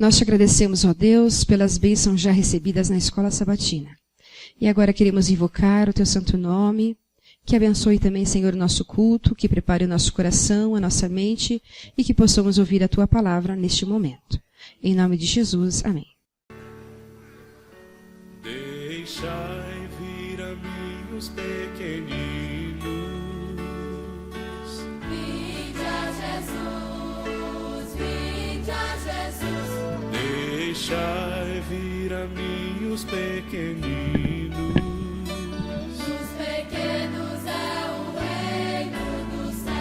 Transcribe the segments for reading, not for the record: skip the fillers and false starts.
Nós te agradecemos, ó Deus, pelas bênçãos já recebidas na escola sabatina. E agora queremos invocar o teu santo nome, que abençoe também, Senhor, o nosso culto, que prepare o nosso coração, a nossa mente e que possamos ouvir a tua palavra neste momento. Em nome de Jesus, amém. Deixai vir a mim os pequeninos. Vinde a Jesus, vinde a Jesus. Deixai vir a mim os pequeninos. Os pequenos é o reino dos céus.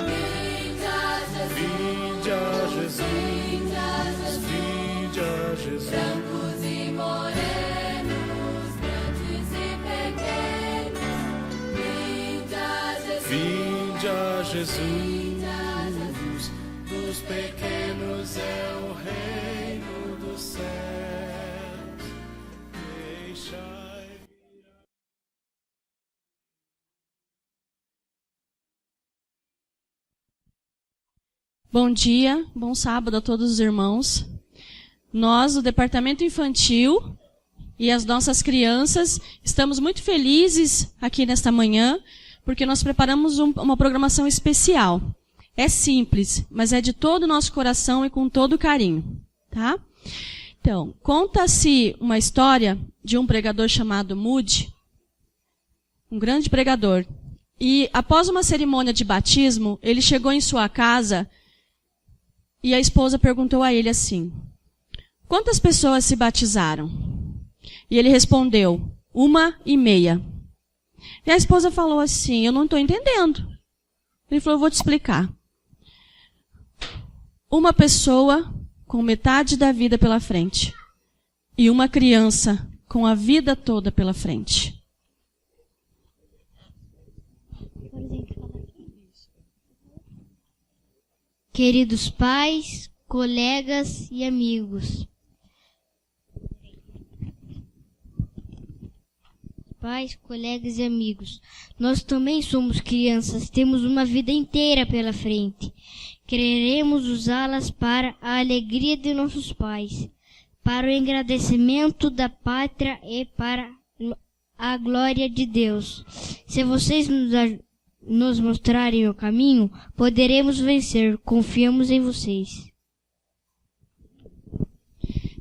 Vinde a Jesus, Vinde a Jesus, vinde a Jesus. vinde a Jesus. Brancos e morenos, grandes e pequenos. Vinde a Jesus, Vinde a Jesus. vinde a Jesus. Dos pequenos é o reino dos céus. Deixai. Bom dia, bom sábado a todos os irmãos. Nós, do Departamento Infantil e as nossas crianças, estamos muito felizes aqui nesta manhã, porque nós preparamos uma programação especial. É simples, mas é de todo o nosso coração e com todo carinho, tá? Então, conta-se uma história de um pregador chamado Moody, um grande pregador. E após uma cerimônia de batismo, ele chegou em sua casa e a esposa perguntou a ele assim: quantas pessoas se batizaram? E ele respondeu: 1,5. E a esposa falou assim: eu não estou entendendo. Ele falou: eu vou te explicar. Uma pessoa com metade da vida pela frente e uma criança com a vida toda pela frente. Queridos pais, colegas e amigos. Pais, colegas e amigos. Nós também somos crianças, temos uma vida inteira pela frente. Queremos usá-las para a alegria de nossos pais, para o engrandecimento da pátria e para a glória de Deus. Se vocês nos mostrarem o caminho, poderemos vencer. Confiamos em vocês.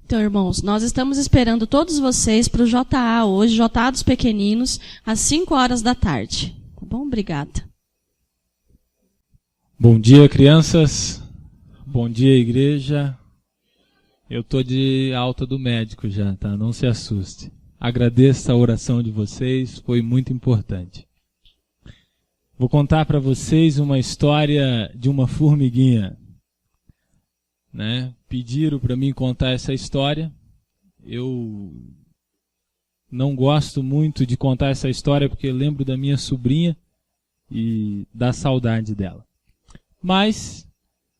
Então, irmãos, nós estamos esperando todos vocês para o JA hoje, JA dos Pequeninos, às 5 horas da tarde. Tá bom? Obrigada. Bom dia, crianças. Bom dia, igreja. Eu estou de alta do médico já, tá? Não se assuste. Agradeço a oração de vocês, foi muito importante. Vou contar para vocês uma história de uma formiguinha, né? Pediram para mim contar essa história. Eu não gosto muito de contar essa história porque eu lembro da minha sobrinha e da saudade dela. Mas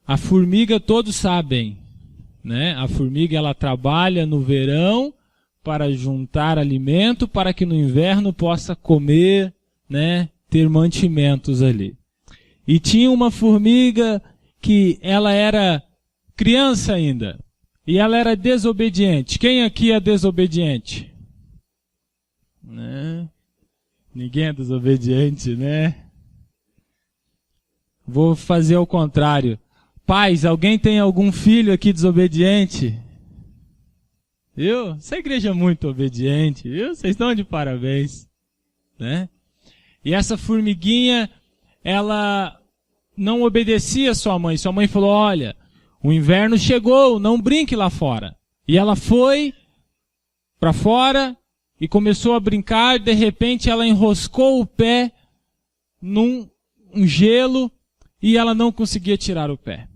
a formiga todos sabem, né? A formiga ela trabalha no verão para juntar alimento para que no inverno possa comer, né? Ter mantimentos ali. E tinha uma formiga que ela era criança ainda. E ela era desobediente. Quem aqui é desobediente? Né? Ninguém é desobediente, né? Vou fazer ao contrário. Pais, alguém tem algum filho aqui desobediente? Viu? Essa igreja é muito obediente, viu? Vocês estão de parabéns, né? E essa formiguinha, ela não obedecia a sua mãe. Sua mãe falou: olha, o inverno chegou, não brinque lá fora. E ela foi para fora e começou a brincar. De repente ela enroscou o pé num gelo e ela não conseguia tirar o pé.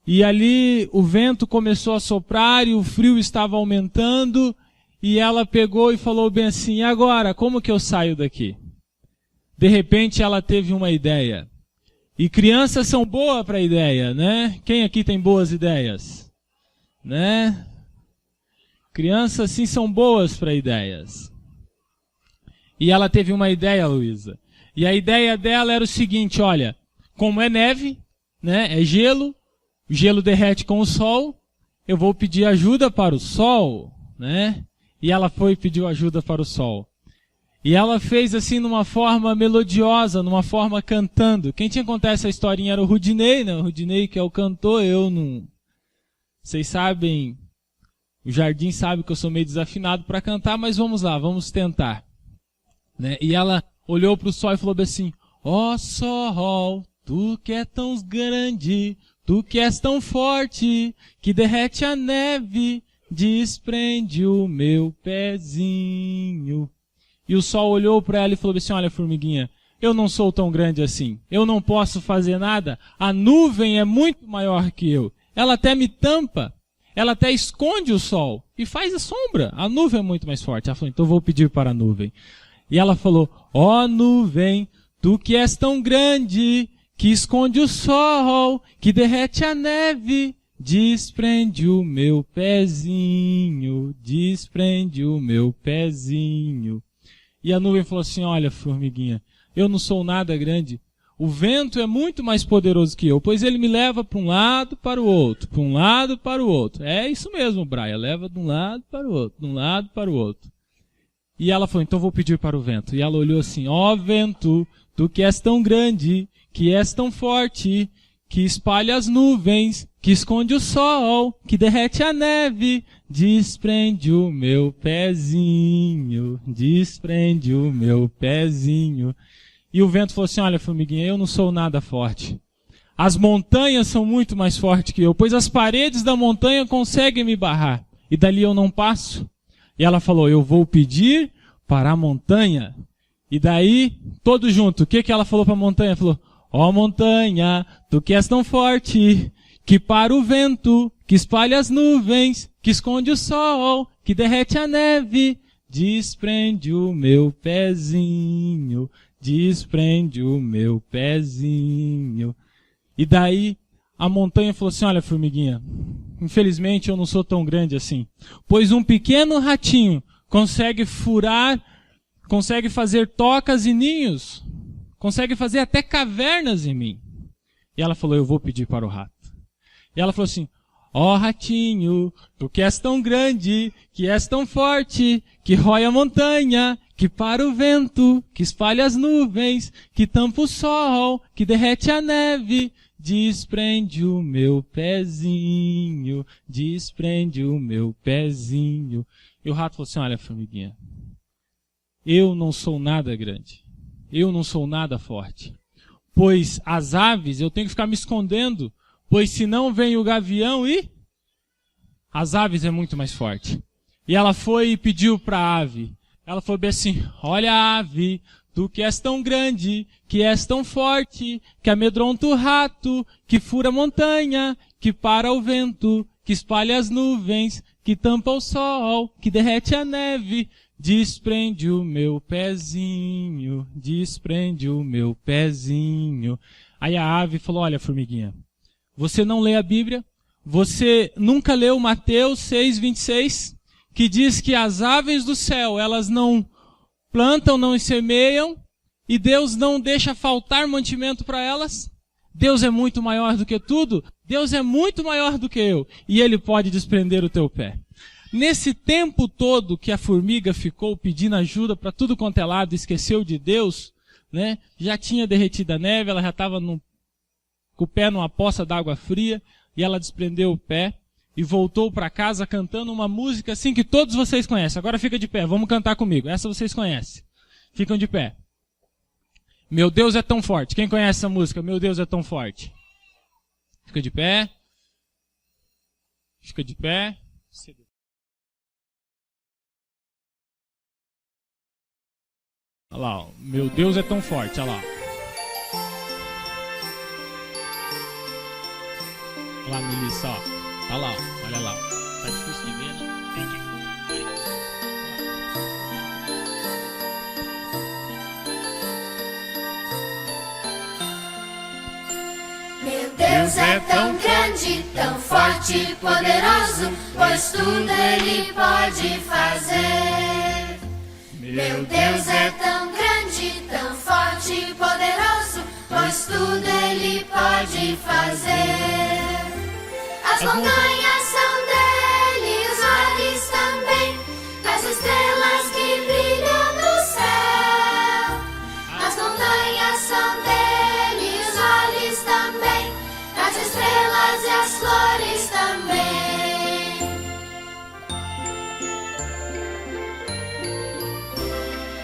E ali o vento começou a soprar e o frio estava aumentando. E ela pegou e falou bem assim: e agora, como que eu saio daqui? De repente ela teve uma ideia. E crianças são boas para ideia, né? Quem aqui tem boas ideias? Né? Crianças sim são boas para ideias. E ela teve uma ideia, Luísa. E a ideia dela era o seguinte: olha, como é neve, né? É gelo, o gelo derrete com o sol, eu vou pedir ajuda para o sol, né? E ela foi e pediu ajuda para o sol. E ela fez assim numa forma melodiosa, numa forma cantando. Quem tinha contado essa historinha era o Rudinei, né? O Rudinei que é o cantor, eu não... Vocês sabem, o Jardim sabe que eu sou meio desafinado para cantar, mas vamos lá, vamos tentar. Né? E ela olhou para o sol e falou assim, ó sol, tu que é tão grande, tu que és tão forte, que derrete a neve, desprende o meu pezinho. E o sol olhou para ela e falou assim, olha, formiguinha, eu não sou tão grande assim, eu não posso fazer nada, a nuvem é muito maior que eu, ela até me tampa, ela até esconde o sol e faz a sombra, a nuvem é muito mais forte. Ela falou, então eu vou pedir para a nuvem. E ela falou, ó nuvem, tu que és tão grande, que esconde o sol, que derrete a neve, desprende o meu pezinho, desprende o meu pezinho. E a nuvem falou assim, olha, formiguinha, eu não sou nada grande, o vento é muito mais poderoso que eu, pois ele me leva para um lado, para o outro, para um lado, para o outro. É isso mesmo, Braia, leva de um lado para o outro, de um lado para o outro. E ela falou, então vou pedir para o vento. E ela olhou assim, ó vento, tu que és tão grande, que és tão forte, que espalha as nuvens, que esconde o sol, que derrete a neve, desprende o meu pezinho, desprende o meu pezinho. E o vento falou assim, olha, formiguinha, eu não sou nada forte. As montanhas são muito mais fortes que eu, pois as paredes da montanha conseguem me barrar. E dali eu não passo. E ela falou, eu vou pedir para a montanha. E daí, todos juntos, o que ela falou para a montanha? Falou, ó montanha, tu que és tão forte, que para o vento, que espalha as nuvens, que esconde o sol, que derrete a neve, desprende o meu pezinho, desprende o meu pezinho. E daí, a montanha falou assim, olha, formiguinha, infelizmente eu não sou tão grande assim, pois um pequeno ratinho consegue furar, consegue fazer tocas e ninhos, consegue fazer até cavernas em mim. E ela falou, eu vou pedir para o rato. E ela falou assim, ó ratinho, tu que és tão grande, que és tão forte, que rói a montanha, que para o vento, que espalha as nuvens, que tampa o sol, que derrete a neve, desprende o meu pezinho, desprende o meu pezinho. E o rato falou assim, olha, formiguinha, eu não sou nada grande, eu não sou nada forte, pois as aves eu tenho que ficar me escondendo, pois senão vem o gavião e as aves é muito mais forte. E ela foi e pediu para a ave, ela falou bem assim, olha ave, tu que és tão grande, que és tão forte, que amedronta o rato, que fura a montanha, que para o vento, que espalha as nuvens, que tampa o sol, que derrete a neve, desprende o meu pezinho, desprende o meu pezinho. Aí a ave falou, olha, formiguinha, você não lê a Bíblia? Você nunca leu Mateus 6:26? Que diz que as aves do céu, elas não plantam, não semeiam, e Deus não deixa faltar mantimento para elas? Deus é muito maior do que tudo, Deus é muito maior do que eu, e Ele pode desprender o teu pé. Nesse tempo todo que a formiga ficou pedindo ajuda para tudo quanto é lado, esqueceu de Deus, né? Já tinha derretido a neve, ela já estava com o pé numa poça d'água fria, e ela desprendeu o pé, e voltou para casa cantando uma música assim que todos vocês conhecem. Agora fica de pé, vamos cantar comigo. Essa vocês conhecem. Ficam de pé. Meu Deus é tão forte. Quem conhece essa música? Meu Deus é tão forte. Fica de pé. Fica de pé. Olha lá, ó. Meu Deus é tão forte. Olha lá. Olha lá, Melissa, ó. Olha lá, olha lá. Tá difícil de ver, né? Vem aqui. Meu Deus é tão grande, tão forte e poderoso, pois tudo Ele pode fazer. Meu Deus é tão grande, tão forte e poderoso, pois tudo Ele pode fazer. As montanhas são dele, os vales também, as estrelas que brilham no céu. As montanhas são dele, os vales também, as estrelas e as flores também.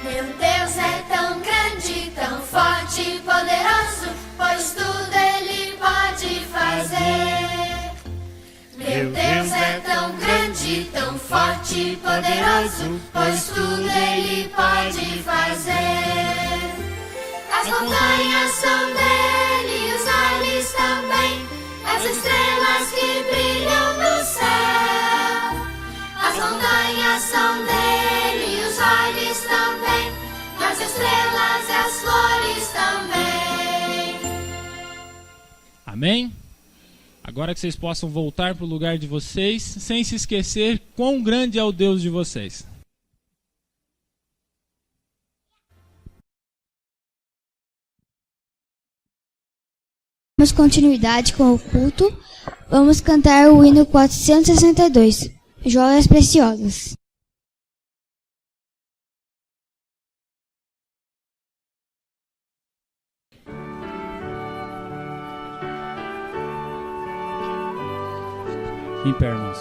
Meu Deus é tão grande, tão forte e poderoso, pois tudo Ele pode fazer. Meu Deus é tão grande, tão forte e poderoso, pois tudo Ele pode fazer. As montanhas são dele, os vales também, as estrelas que brilham no céu. As montanhas são dele, os vales também, as estrelas e as flores também. Amém? Agora que vocês possam voltar para o lugar de vocês, sem se esquecer quão grande é o Deus de vocês. Damos continuidade com o culto. Vamos cantar o hino 462, Joias Preciosas. Em pé, irmãos.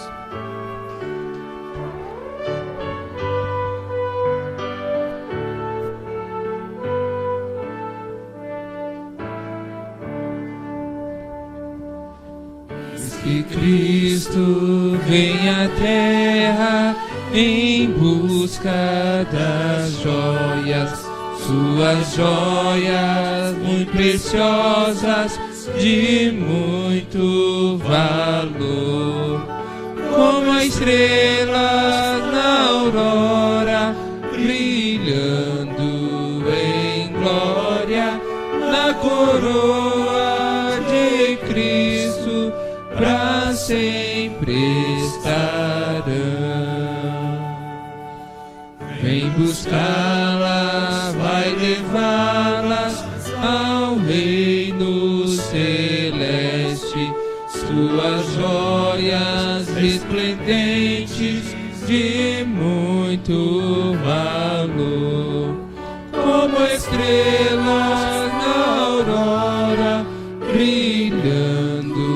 Que Cristo vem à terra em busca das joias, suas joias muito preciosas, de muito valor, como a estrela na aurora, brilhando em glória, na coroa de Cristo, pra sempre estarão. Vem buscá-las, vai levá-las ao reino celeste, suas joias resplendentes de muito valor, como estrelas na aurora, brilhando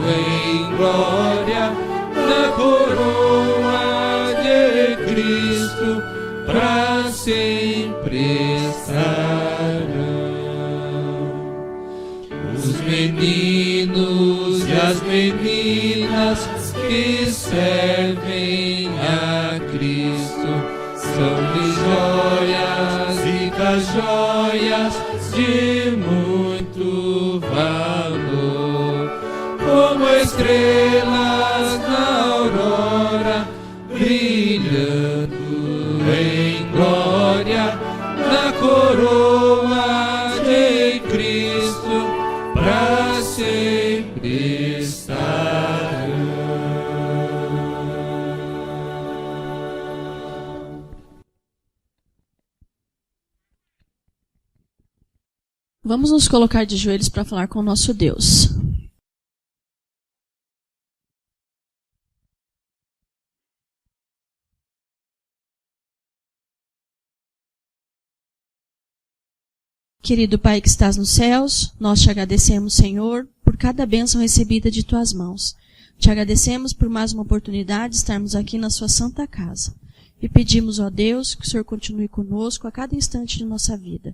em glória, na coroa de Cristo, pra sempre estarão. Os meninos e as meninas que servem a Cristo são-lhe joias, ricas joias de muito valor, como estrelas na aurora, brilhando em glória, na coroa de Cristo, pra sempre estarão. Vamos nos colocar de joelhos para falar com o nosso Deus. Querido Pai que estás nos céus, nós te agradecemos, Senhor, por cada bênção recebida de tuas mãos. Te agradecemos por mais uma oportunidade de estarmos aqui na sua santa casa. E pedimos, ó Deus, que o Senhor continue conosco a cada instante de nossa vida.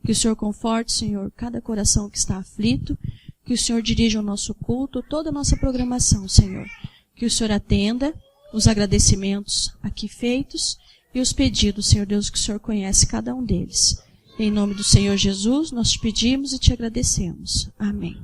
Que o Senhor conforte, Senhor, cada coração que está aflito. Que o Senhor dirija o nosso culto, toda a nossa programação, Senhor. Que o Senhor atenda os agradecimentos aqui feitos e os pedidos, Senhor Deus, que o Senhor conhece cada um deles. Em nome do Senhor Jesus, nós te pedimos e te agradecemos. Amém.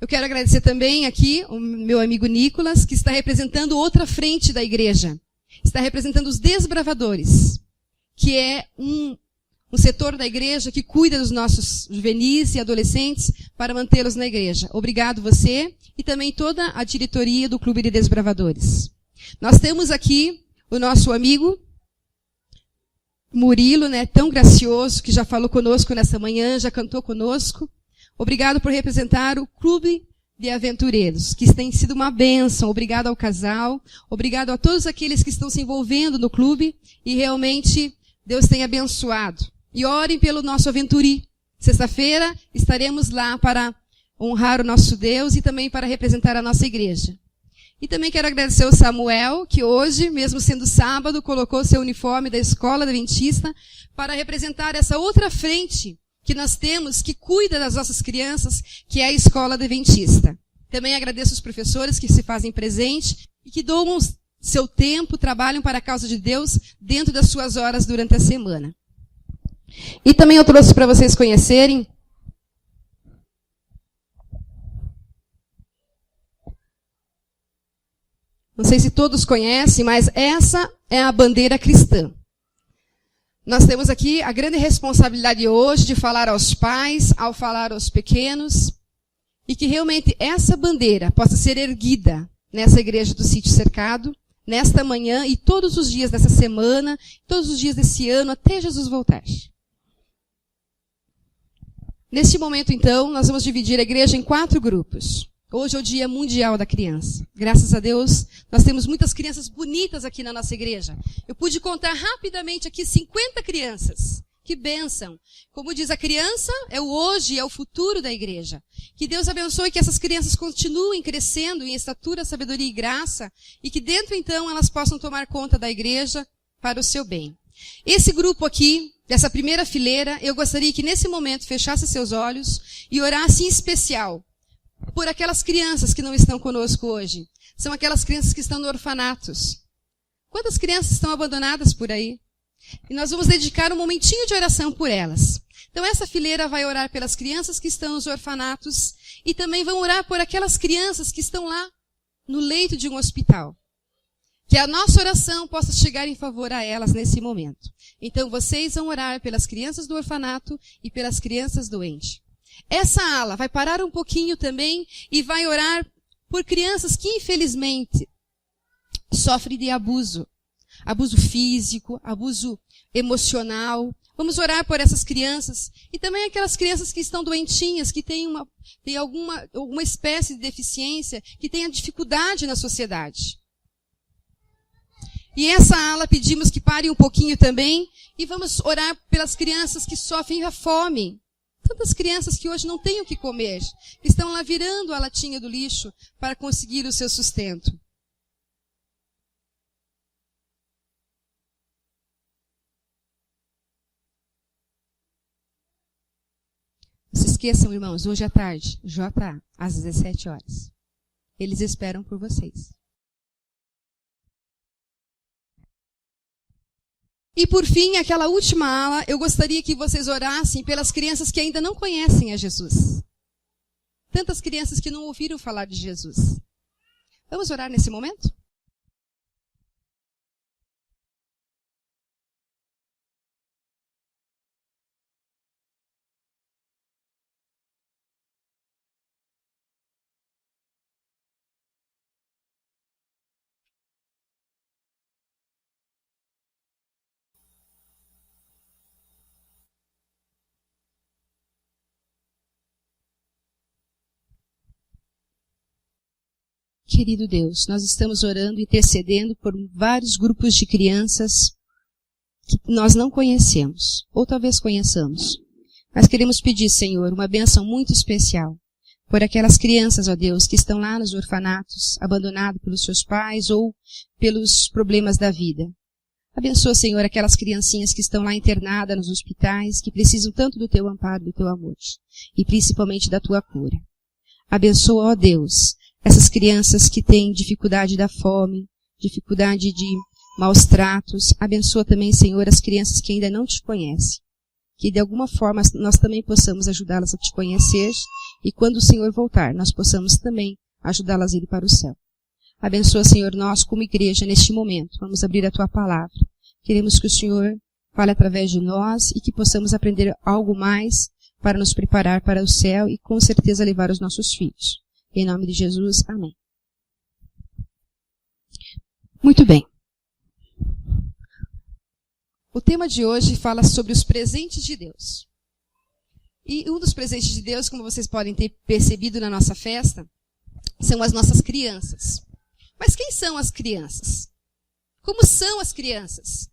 Eu quero agradecer também aqui o meu amigo Nicolas, que está representando outra frente da igreja. Está representando os desbravadores, que é um setor da igreja que cuida dos nossos juvenis e adolescentes para mantê-los na igreja. Obrigado você e também toda a diretoria do Clube de Desbravadores. Nós temos aqui o nosso amigo Murilo, né, tão gracioso, que já falou conosco nessa manhã, já cantou conosco. Obrigado por representar o Clube de Aventureiros, que tem sido uma bênção. Obrigado ao casal, obrigado a todos aqueles que estão se envolvendo no clube e realmente Deus tem abençoado. E orem pelo nosso Aventuri. Sexta-feira estaremos lá para honrar o nosso Deus e também para representar a nossa igreja. E também quero agradecer ao Samuel, que hoje, mesmo sendo sábado, colocou seu uniforme da Escola Adventista para representar essa outra frente que nós temos, que cuida das nossas crianças, que é a Escola Adventista. Também agradeço os professores que se fazem presente e que doam seu tempo, trabalham para a causa de Deus dentro das suas horas durante a semana. E também eu trouxe para vocês conhecerem não sei se todos conhecem, mas essa é a bandeira cristã. Nós temos aqui a grande responsabilidade hoje de falar aos pais, ao falar aos pequenos, e que realmente essa bandeira possa ser erguida nessa igreja do Sítio Cercado, nesta manhã e todos os dias dessa semana, todos os dias desse ano, até Jesus voltar. Neste momento, então, nós vamos dividir a igreja em 4 grupos. Hoje é o Dia Mundial da Criança. Graças a Deus, nós temos muitas crianças bonitas aqui na nossa igreja. Eu pude contar rapidamente aqui 50 crianças. Que bênção! Como diz a criança, é o hoje, é o futuro da igreja. Que Deus abençoe que essas crianças continuem crescendo em estatura, sabedoria e graça, e que dentro, então, elas possam tomar conta da igreja para o seu bem. Esse grupo aqui, dessa primeira fileira, eu gostaria que nesse momento fechasse seus olhos e orasse em especial por aquelas crianças que não estão conosco hoje. São aquelas crianças que estão no orfanatos. Quantas crianças estão abandonadas por aí? E nós vamos dedicar um momentinho de oração por elas. Então essa fileira vai orar pelas crianças que estão nos orfanatos e também vão orar por aquelas crianças que estão lá no leito de um hospital. Que a nossa oração possa chegar em favor a elas nesse momento. Então vocês vão orar pelas crianças do orfanato e pelas crianças doentes. Essa ala vai parar um pouquinho também e vai orar por crianças que infelizmente sofrem de abuso. Abuso físico, abuso emocional. Vamos orar por essas crianças. E também aquelas crianças que estão doentinhas, que têm alguma espécie de deficiência, que têm a dificuldade na sociedade. E essa ala pedimos que pare um pouquinho também. E vamos orar pelas crianças que sofrem a fome. Tantas crianças que hoje não têm o que comer. Que estão lá virando a latinha do lixo para conseguir o seu sustento. Não se esqueçam, irmãos, hoje à tarde, JA, às 17 horas. Eles esperam por vocês. E por fim, aquela última ala, eu gostaria que vocês orassem pelas crianças que ainda não conhecem a Jesus. Tantas crianças que não ouviram falar de Jesus. Vamos orar nesse momento? Querido Deus, nós estamos orando e intercedendo por vários grupos de crianças que nós não conhecemos, ou talvez conheçamos. Mas queremos pedir, Senhor, uma bênção muito especial por aquelas crianças, ó Deus, que estão lá nos orfanatos, abandonadas pelos seus pais ou pelos problemas da vida. Abençoa, Senhor, aquelas criancinhas que estão lá internadas nos hospitais, que precisam tanto do Teu amparo, do Teu amor, e principalmente da Tua cura. Abençoa, ó Deus, essas crianças que têm dificuldade da fome, dificuldade de maus tratos. Abençoa também, Senhor, as crianças que ainda não Te conhecem. que de alguma forma nós também possamos ajudá-las a te conhecer e quando o Senhor voltar, nós possamos também ajudá-las a ir para o céu. Abençoa, Senhor, nós como igreja neste momento. Vamos abrir a Tua palavra. Queremos que o Senhor fale através de nós e que possamos aprender algo mais para nos preparar para o céu e com certeza levar os nossos filhos. Em nome de Jesus, amém. Muito bem. O tema de hoje fala sobre os presentes de Deus. E um dos presentes de Deus, como vocês podem ter percebido na nossa festa, são as nossas crianças. Mas quem são as crianças? Como são as crianças?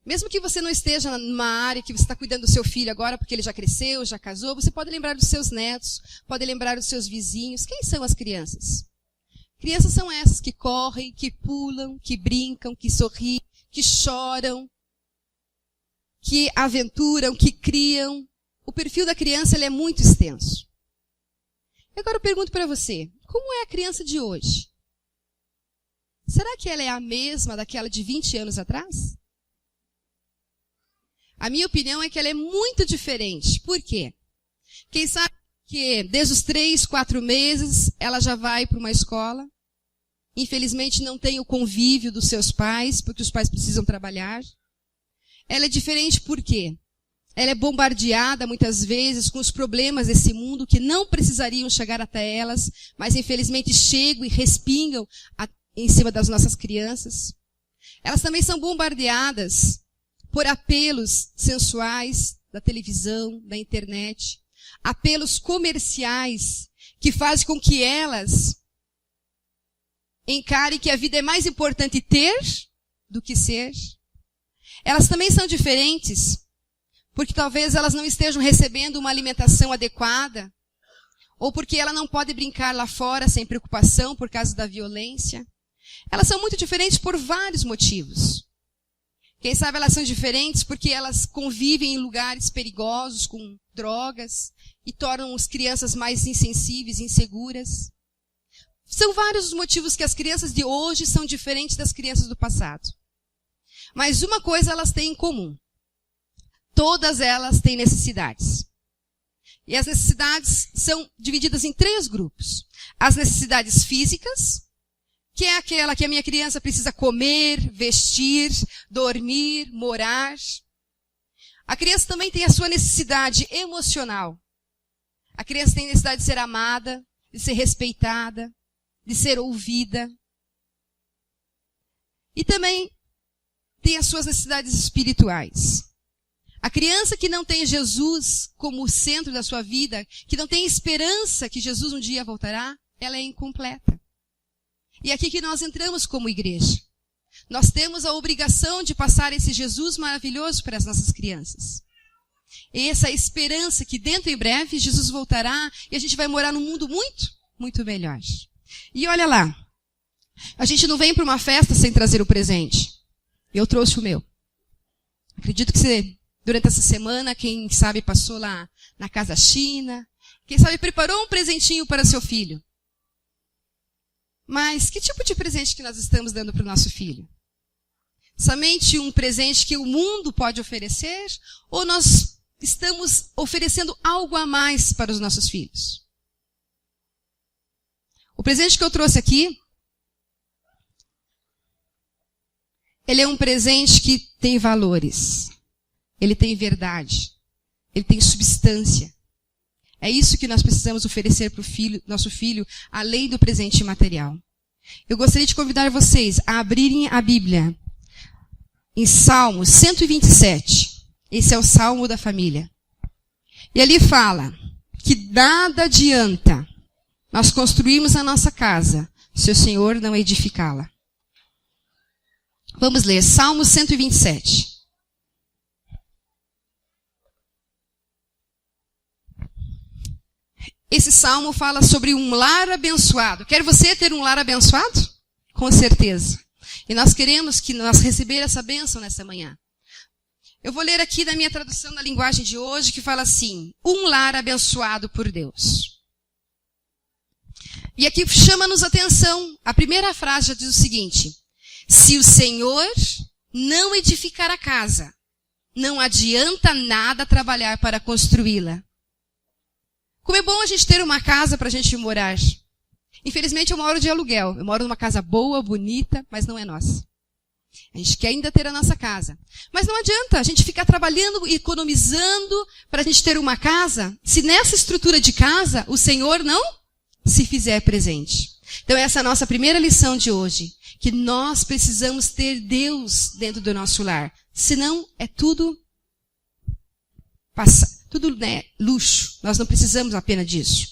Mesmo que você não esteja numa área que você está cuidando do seu filho agora, porque ele já cresceu, já casou, você pode lembrar dos seus netos, pode lembrar dos seus vizinhos. Quem são as crianças? Crianças são essas que correm, que pulam, que brincam, que sorriem, que choram, que aventuram, que criam. O perfil da criança ele é muito extenso. E agora eu pergunto para você, como é a criança de hoje? Será que ela é a mesma daquela de 20 anos atrás? A minha opinião é que ela é muito diferente. Por quê? Quem sabe que desde os 3, 4 meses ela já vai para uma escola. Infelizmente não tem o convívio dos seus pais, porque os pais precisam trabalhar. Ela é diferente por quê? Ela é bombardeada muitas vezes com os problemas desse mundo que não precisariam chegar até elas, mas infelizmente chegam e respingam em cima das nossas crianças. Elas também são bombardeadas por apelos sensuais da televisão, da internet, apelos comerciais que fazem com que elas encarem que a vida é mais importante ter do que ser. Elas também são diferentes porque talvez elas não estejam recebendo uma alimentação adequada, ou porque ela não pode brincar lá fora sem preocupação por causa da violência. Elas são muito diferentes por vários motivos. Quem sabe elas são diferentes porque elas convivem em lugares perigosos com drogas e tornam as crianças mais insensíveis e inseguras. São vários os motivos que as crianças de hoje são diferentes das crianças do passado. Mas uma coisa elas têm em comum. Todas elas têm necessidades. E as necessidades são divididas em 3 grupos. As necessidades físicas, que é aquela que a minha criança precisa comer, vestir, dormir, morar. A criança também tem a sua necessidade emocional. A criança tem necessidade de ser amada, de ser respeitada, de ser ouvida. E também tem as suas necessidades espirituais. A criança que não tem Jesus como centro da sua vida, que não tem esperança que Jesus um dia voltará, ela é incompleta. E é aqui que nós entramos como igreja. Nós temos a obrigação de passar esse Jesus maravilhoso para as nossas crianças. E essa esperança que dentro em breve Jesus voltará e a gente vai morar num mundo muito, muito melhor. E olha lá, a gente não vem para uma festa sem trazer o presente. Eu trouxe o meu. Acredito que você, durante essa semana, quem sabe passou lá na Casa China, quem sabe preparou um presentinho para seu filho. Mas que tipo de presente que nós estamos dando para o nosso filho? Somente um presente que o mundo pode oferecer? Ou nós estamos oferecendo algo a mais para os nossos filhos? O presente que eu trouxe aqui, ele é um presente que tem valores. Ele tem verdade. Ele tem substância. É isso que nós precisamos oferecer para o nosso filho, além do presente material. Eu gostaria de convidar vocês a abrirem a Bíblia em Salmo 127. Esse é o Salmo da família. E ali fala que nada adianta nós construirmos a nossa casa se o Senhor não edificá-la. Vamos ler Salmo 127. Esse salmo fala sobre um lar abençoado. Quer você ter um lar abençoado? Com certeza. E nós queremos que nós receber essa bênção nessa manhã. Eu vou ler aqui da minha tradução na linguagem de hoje, que fala assim: um lar abençoado por Deus. E aqui chama-nos a atenção. A primeira frase já diz o seguinte: se o Senhor não edificar a casa, não adianta nada trabalhar para construí-la. Como é bom a gente ter uma casa para a gente morar. Infelizmente eu moro de aluguel. Eu moro numa casa boa, bonita, mas não é nossa. A gente quer ainda ter a nossa casa. Mas não adianta a gente ficar trabalhando e economizando para a gente ter uma casa, se nessa estrutura de casa o Senhor não se fizer presente. Então essa é a nossa primeira lição de hoje. Que nós precisamos ter Deus dentro do nosso lar. Senão é tudo luxo. Nós não precisamos apenas disso.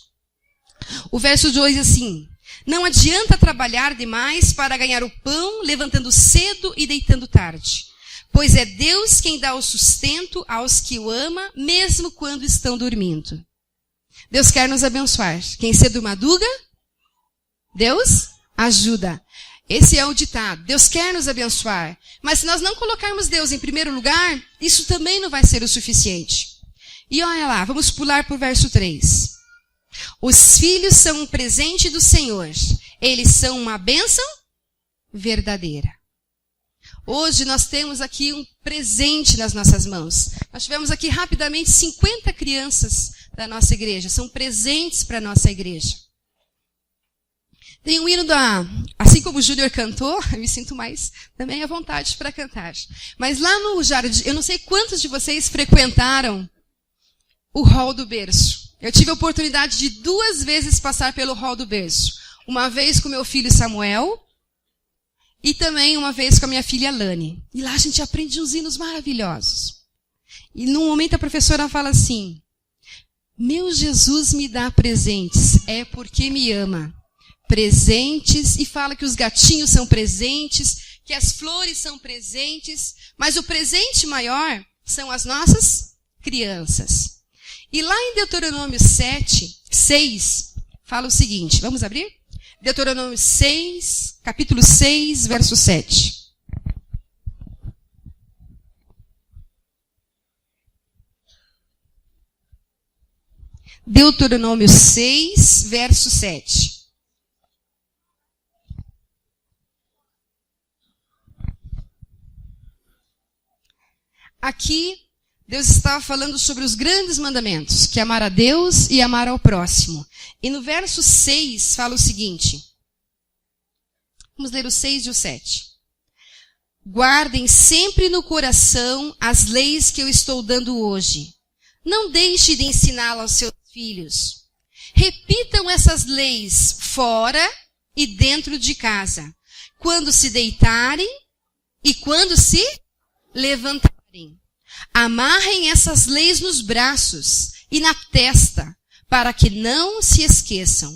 O verso 2 diz assim: não adianta trabalhar demais para ganhar o pão, levantando cedo e deitando tarde. Pois é Deus quem dá o sustento aos que o ama, mesmo quando estão dormindo. Deus quer nos abençoar. Quem cedo madruga, Deus ajuda. Esse é o ditado. Deus quer nos abençoar. Mas se nós não colocarmos Deus em primeiro lugar, isso também não vai ser o suficiente. E olha lá, vamos pular para o verso 3. Os filhos são um presente do Senhor. Eles são uma bênção verdadeira. Hoje nós temos aqui um presente nas nossas mãos. Nós tivemos aqui rapidamente 50 crianças da nossa igreja. São presentes para a nossa igreja. Tem um hino assim como o Júnior cantou, eu me sinto mais também à vontade para cantar. Mas lá no jardim, eu não sei quantos de vocês frequentaram o hall do berço. Eu tive a oportunidade de 2 vezes passar pelo hall do berço. Uma vez com meu filho Samuel e também uma vez com a minha filha Lani. E lá a gente aprende uns hinos maravilhosos. E num momento a professora fala assim: meu Jesus me dá presentes, é porque me ama. Presentes, e fala que os gatinhos são presentes, que as flores são presentes, mas o presente maior são as nossas crianças. E lá em Deuteronômio 6, fala o seguinte, vamos abrir? Deuteronômio 6, capítulo 6, verso 7. Deuteronômio 6, verso 7. Aqui, Deus estava falando sobre os grandes mandamentos, que é amar a Deus e amar ao próximo. E no verso 6 fala o seguinte. Vamos ler o 6 e o 7. Guardem sempre no coração as leis que eu estou dando hoje. Não deixe de ensiná-las aos seus filhos. Repitam essas leis fora e dentro de casa, quando se deitarem e quando se levantarem. Amarrem essas leis nos braços e na testa, para que não se esqueçam.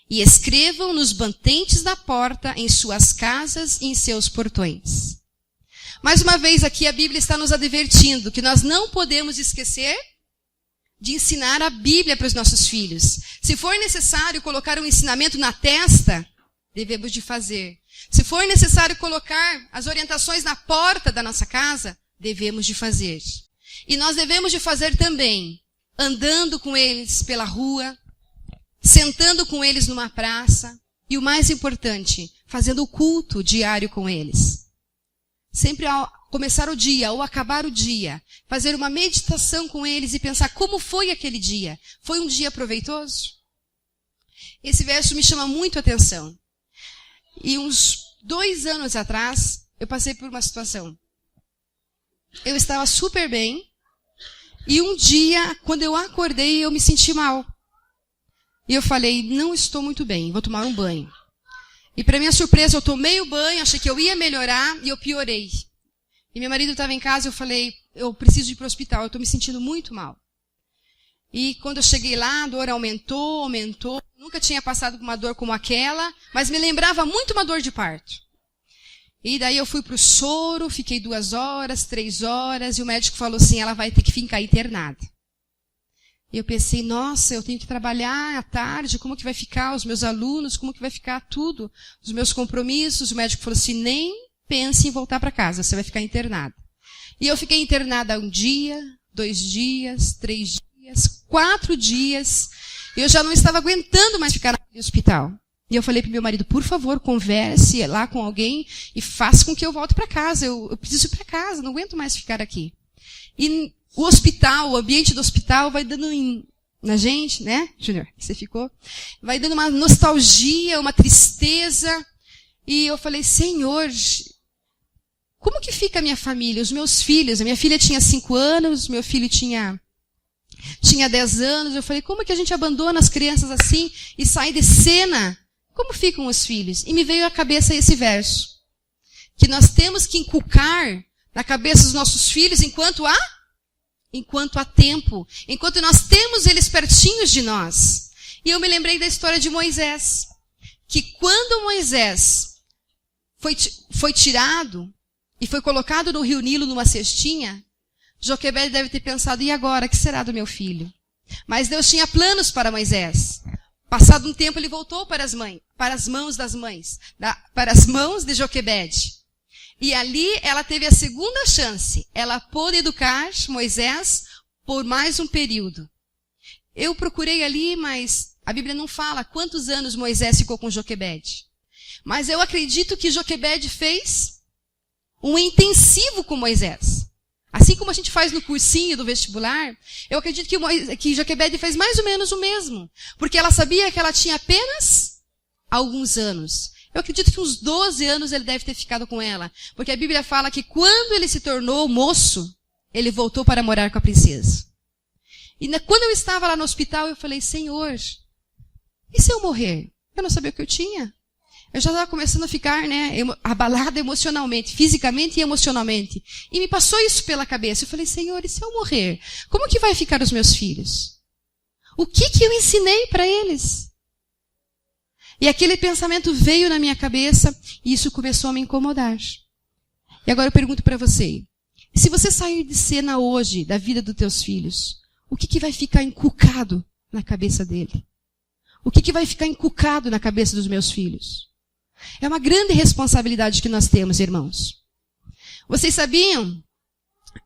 E escrevam nos batentes da porta, em suas casas e em seus portões. Mais uma vez aqui a Bíblia está nos advertindo que nós não podemos esquecer de ensinar a Bíblia para os nossos filhos. Se for necessário colocar um ensinamento na testa, devemos de fazer. Se for necessário colocar as orientações na porta da nossa casa, devemos de fazer. E nós devemos de fazer também, andando com eles pela rua, sentando com eles numa praça, e o mais importante, fazendo o culto diário com eles. Sempre ao começar o dia ou acabar o dia, fazer uma meditação com eles e pensar como foi aquele dia. Foi um dia proveitoso? Esse verso me chama muito a atenção. E uns 2 anos atrás, eu passei por uma situação. Eu estava super bem, e um dia, quando eu acordei, eu me senti mal. E eu falei, não estou muito bem, vou tomar um banho. E para minha surpresa, eu tomei o banho, achei que eu ia melhorar, e eu piorei. E meu marido estava em casa, eu falei, eu preciso ir para o hospital, eu estou me sentindo muito mal. E quando eu cheguei lá, a dor aumentou. Nunca tinha passado por uma dor como aquela, mas me lembrava muito uma dor de parto. E daí eu fui para o soro, fiquei 2 horas, 3 horas, e o médico falou assim, ela vai ter que ficar internada. E eu pensei, nossa, eu tenho que trabalhar à tarde, como que vai ficar os meus alunos, como que vai ficar tudo, os meus compromissos. O médico falou assim, nem pense em voltar para casa, você vai ficar internada. E eu fiquei internada 1 dia, 2 dias, 3 dias, 4 dias, e eu já não estava aguentando mais ficar no hospital. E eu falei para meu marido, por favor, converse lá com alguém e faça com que eu volte para casa. Eu preciso ir para casa, não aguento mais ficar aqui. E o hospital, o ambiente do hospital vai dando na gente, né, Júnior? Você ficou? Vai dando uma nostalgia, uma tristeza. E eu falei, Senhor, como que fica a minha família, os meus filhos? A minha filha tinha 5 anos, meu filho tinha 10 anos. Eu falei, como que a gente abandona as crianças assim e sai de cena? Como ficam os filhos? E me veio à cabeça esse verso. Que nós temos que inculcar na cabeça dos nossos filhos enquanto há tempo. Enquanto nós temos eles pertinhos de nós. E eu me lembrei da história de Moisés. Que quando Moisés foi tirado e foi colocado no rio Nilo numa cestinha, Joquebede deve ter pensado, e agora, o que será do meu filho? Mas Deus tinha planos para Moisés. Passado um tempo, ele voltou para as mãos das mães, para as mãos de Joquebede. E ali ela teve a segunda chance. Ela pôde educar Moisés por mais um período. Eu procurei ali, mas a Bíblia não fala quantos anos Moisés ficou com Joquebede. Mas eu acredito que Joquebede fez um intensivo com Moisés. Assim como a gente faz no cursinho do vestibular, eu acredito que Joquebede fez mais ou menos o mesmo. Porque ela sabia que ela tinha apenas alguns anos. Eu acredito que uns 12 anos ele deve ter ficado com ela. Porque a Bíblia fala que quando ele se tornou moço, ele voltou para morar com a princesa. E quando eu estava lá no hospital, eu falei, Senhor, e se eu morrer? Eu não sabia o que eu tinha. Eu já estava começando a ficar, abalada emocionalmente, fisicamente e emocionalmente. E me passou isso pela cabeça. Eu falei, Senhor, e se eu morrer? Como que vai ficar os meus filhos? O que eu ensinei para eles? E aquele pensamento veio na minha cabeça e isso começou a me incomodar. E agora eu pergunto para você, se você sair de cena hoje da vida dos teus filhos, o que vai ficar inculcado na cabeça dele? O que vai ficar inculcado na cabeça dos meus filhos? É uma grande responsabilidade que nós temos, irmãos. Vocês sabiam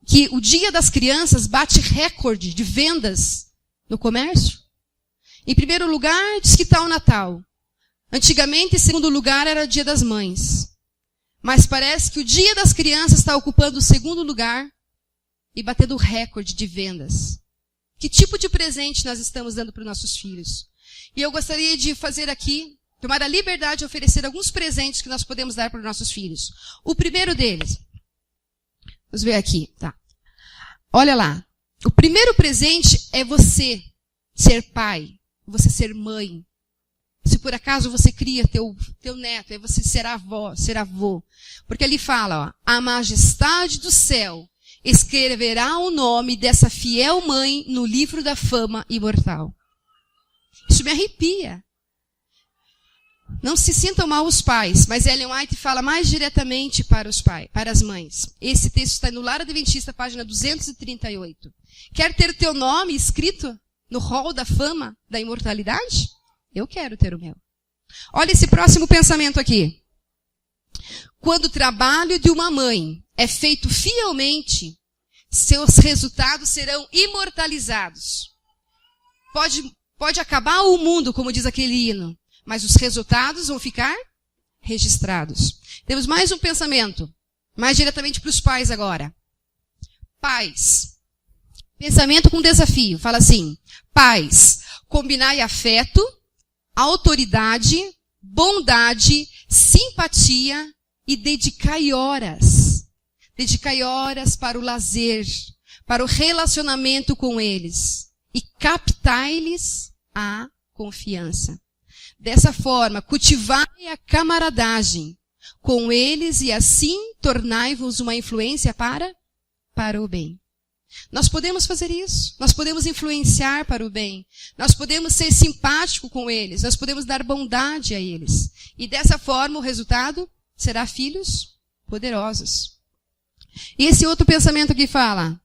que o Dia das Crianças bate recorde de vendas no comércio? Em primeiro lugar, diz que está o Natal. Antigamente, em segundo lugar, era o Dia das Mães. Mas parece que o Dia das Crianças está ocupando o segundo lugar e batendo recorde de vendas. Que tipo de presente nós estamos dando para os nossos filhos? E eu gostaria de fazer aqui, tomar a liberdade de oferecer alguns presentes que nós podemos dar para os nossos filhos. O primeiro deles, vamos ver aqui, tá? Olha lá. O primeiro presente é você ser pai, você ser mãe. Se por acaso você cria teu neto, é você ser avó, ser avô. Porque ali fala, ó, a majestade do céu escreverá o nome dessa fiel mãe no livro da fama imortal. Isso me arrepia. Não se sintam mal os pais, mas Ellen White fala mais diretamente para os pais, para as mães. Esse texto está no Lar Adventista, página 238. Quer ter o teu nome escrito no hall da fama da imortalidade? Eu quero ter o meu. Olha esse próximo pensamento aqui. Quando o trabalho de uma mãe é feito fielmente, seus resultados serão imortalizados. Pode acabar o mundo, como diz aquele hino, mas os resultados vão ficar registrados. Temos mais um pensamento, mais diretamente para os pais agora. Pais. Pensamento com desafio. Fala assim, pais, combinai afeto, autoridade, bondade, simpatia e dedicai horas. Dedicai horas para o lazer, para o relacionamento com eles. E captai-lhes a confiança. Dessa forma, cultivai a camaradagem com eles e assim tornai-vos uma influência para o bem. Nós podemos fazer isso. Nós podemos influenciar para o bem. Nós podemos ser simpáticos com eles. Nós podemos dar bondade a eles. E dessa forma o resultado será filhos poderosos. E esse outro pensamento aqui fala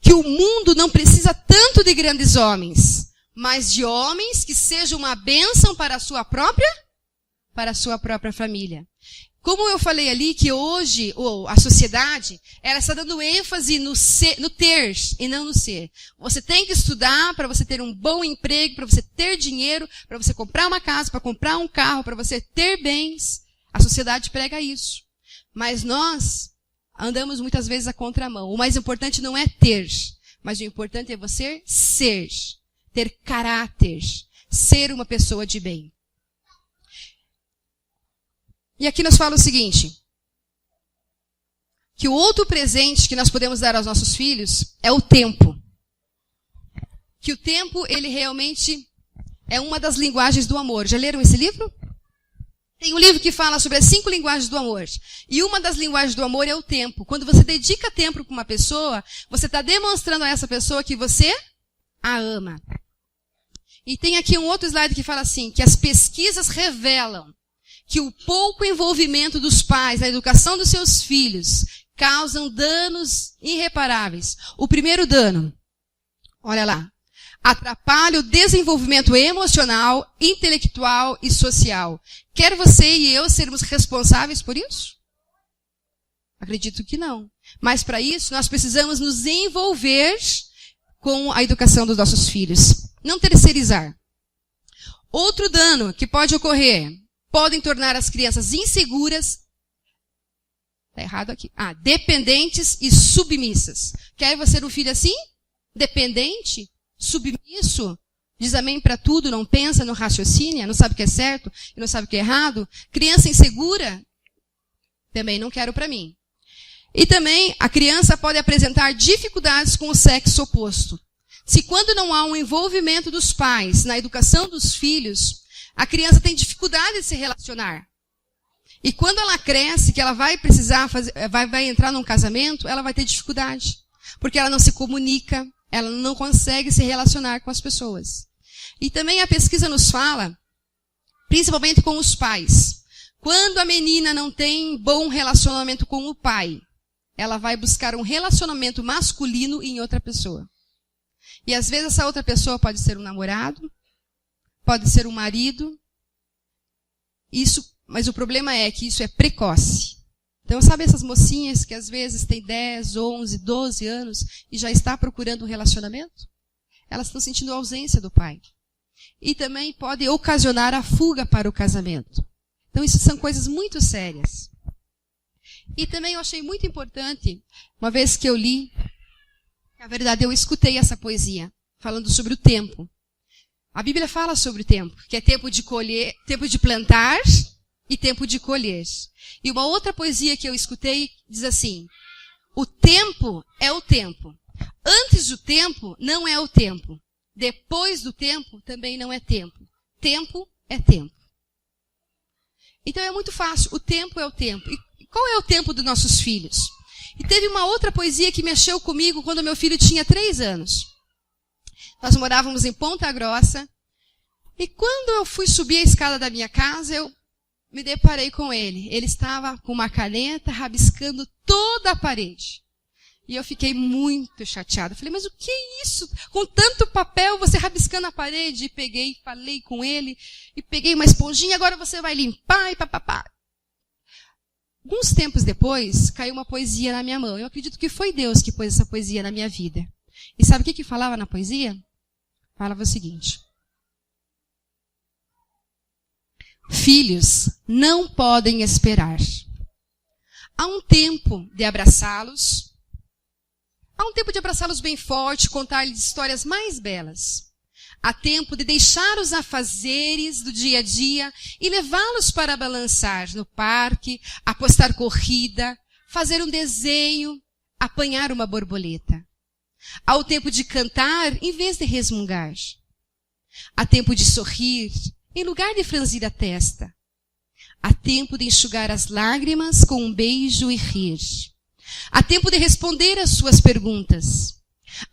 que o mundo não precisa tanto de grandes homens, mas de homens que sejam uma bênção para a sua própria família. Como eu falei ali que hoje a sociedade ela está dando ênfase no ter e não no ser. Você tem que estudar para você ter um bom emprego, para você ter dinheiro, para você comprar uma casa, para comprar um carro, para você ter bens. A sociedade prega isso. Mas nós, andamos muitas vezes a contramão. O mais importante não é ter, mas o importante é você ser, ter caráter, ser uma pessoa de bem. E aqui nos fala o seguinte, que o outro presente que nós podemos dar aos nossos filhos é o tempo. Que o tempo, ele realmente é uma das linguagens do amor. Já leram esse livro? Tem um livro que fala sobre as 5 linguagens do amor. E uma das linguagens do amor é o tempo. Quando você dedica tempo para uma pessoa, você está demonstrando a essa pessoa que você a ama. E tem aqui um outro slide que fala assim, que as pesquisas revelam que o pouco envolvimento dos pais na educação dos seus filhos causam danos irreparáveis. O primeiro dano, olha lá, atrapalha o desenvolvimento emocional, intelectual e social. Quer você e eu sermos responsáveis por isso? Acredito que não. Mas para isso, nós precisamos nos envolver com a educação dos nossos filhos. Não terceirizar. Outro dano que pode ocorrer, podem tornar as crianças inseguras, está errado aqui, dependentes e submissas. Quer você ser um filho assim? Dependente? Submisso? Diz amém para tudo, não pensa, não raciocina, não sabe o que é certo e não sabe o que é errado? Criança insegura? Também não quero para mim. E também a criança pode apresentar dificuldades com o sexo oposto. Se quando não há um envolvimento dos pais na educação dos filhos, a criança tem dificuldade de se relacionar. E quando ela cresce, que ela vai precisar vai entrar num casamento, ela vai ter dificuldade. Porque ela não se comunica, ela não consegue se relacionar com as pessoas. E também a pesquisa nos fala, principalmente com os pais, quando a menina não tem bom relacionamento com o pai, ela vai buscar um relacionamento masculino em outra pessoa. E às vezes essa outra pessoa pode ser um namorado, pode ser um marido. Mas o problema é que isso é precoce. Então, sabe essas mocinhas que às vezes têm 10, 11, 12 anos e já está procurando um relacionamento? Elas estão sentindo a ausência do pai. E também pode ocasionar a fuga para o casamento. Então, isso são coisas muito sérias. E também eu achei muito importante, uma vez que eu li, na verdade eu escutei essa poesia, falando sobre o tempo. A Bíblia fala sobre o tempo, que é tempo de colher, tempo de plantar e tempo de colher. E uma outra poesia que eu escutei diz assim, o tempo é o tempo. Antes do tempo não é o tempo. Depois do tempo também não é tempo. Tempo é tempo. Então é muito fácil, o tempo é o tempo. E qual é o tempo dos nossos filhos? E teve uma outra poesia que mexeu comigo quando meu filho tinha 3 anos. Nós morávamos em Ponta Grossa. E quando eu fui subir a escada da minha casa, eu me deparei com ele. Ele estava com uma caneta rabiscando toda a parede. E eu fiquei muito chateada. Falei, mas o que é isso? Com tanto papel, você rabiscando a parede. E peguei, falei com ele. E peguei uma esponjinha, agora você vai limpar e papapá. Alguns tempos depois, caiu uma poesia na minha mão. Eu acredito que foi Deus que pôs essa poesia na minha vida. E sabe o que falava na poesia? Falava o seguinte. Filhos não podem esperar. Há um tempo de abraçá-los. Há um tempo de abraçá-los bem forte, contar-lhes histórias mais belas. Há tempo de deixar os afazeres do dia a dia e levá-los para balançar no parque, apostar corrida, fazer um desenho, apanhar uma borboleta. Há o tempo de cantar em vez de resmungar. Há tempo de sorrir em lugar de franzir a testa. Há tempo de enxugar as lágrimas com um beijo e rir. Há tempo de responder às suas perguntas.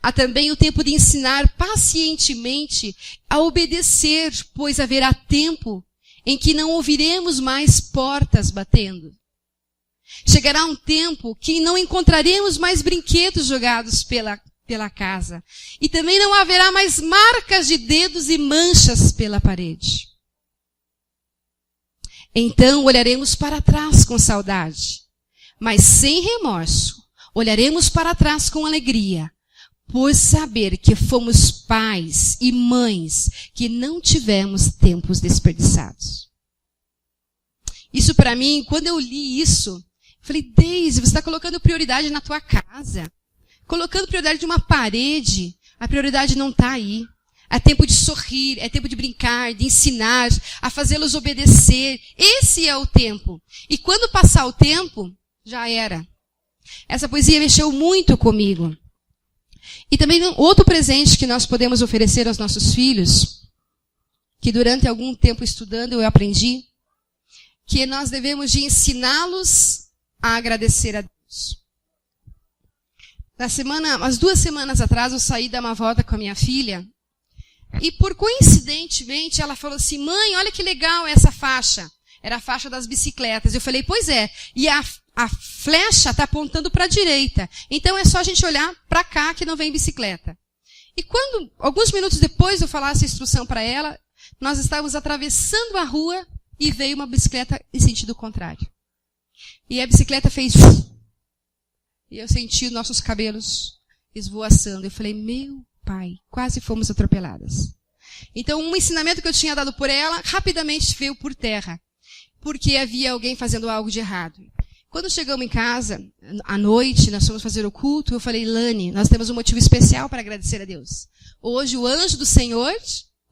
Há também o tempo de ensinar pacientemente a obedecer, pois haverá tempo em que não ouviremos mais portas batendo. Chegará um tempo que não encontraremos mais brinquedos jogados pela casa. E também não haverá mais marcas de dedos e manchas pela parede. Então olharemos para trás com saudade, mas sem remorso. Olharemos para trás com alegria, por saber que fomos pais e mães que não tivemos tempos desperdiçados. Isso para mim, quando eu li isso, Falei, Deise, você está colocando prioridade na tua casa. Colocando prioridade de uma parede. A prioridade não está aí. É tempo de sorrir, é tempo de brincar, de ensinar, a fazê-los obedecer. Esse é o tempo. E quando passar o tempo, já era. Essa poesia mexeu muito comigo. E também outro presente que nós podemos oferecer aos nossos filhos, que durante algum tempo estudando eu aprendi, que nós devemos de ensiná-los a agradecer a Deus. Umas 2 semanas atrás, eu saí dar uma volta com a minha filha, e por coincidentemente ela falou assim, mãe, olha que legal essa faixa. Era a faixa das bicicletas. Eu falei, pois é, e a flecha está apontando para a direita. Então é só a gente olhar para cá que não vem bicicleta. E quando, alguns minutos depois eu falar essa instrução para ela, nós estávamos atravessando a rua e veio uma bicicleta em sentido contrário. E a bicicleta fez... E eu senti os nossos cabelos esvoaçando. Eu falei, meu pai, quase fomos atropeladas. Então, um ensinamento que eu tinha dado por ela, rapidamente veio por terra. Porque havia alguém fazendo algo de errado. Quando chegamos em casa, à noite, nós fomos fazer o culto, eu falei, Lani, nós temos um motivo especial para agradecer a Deus. Hoje o anjo do Senhor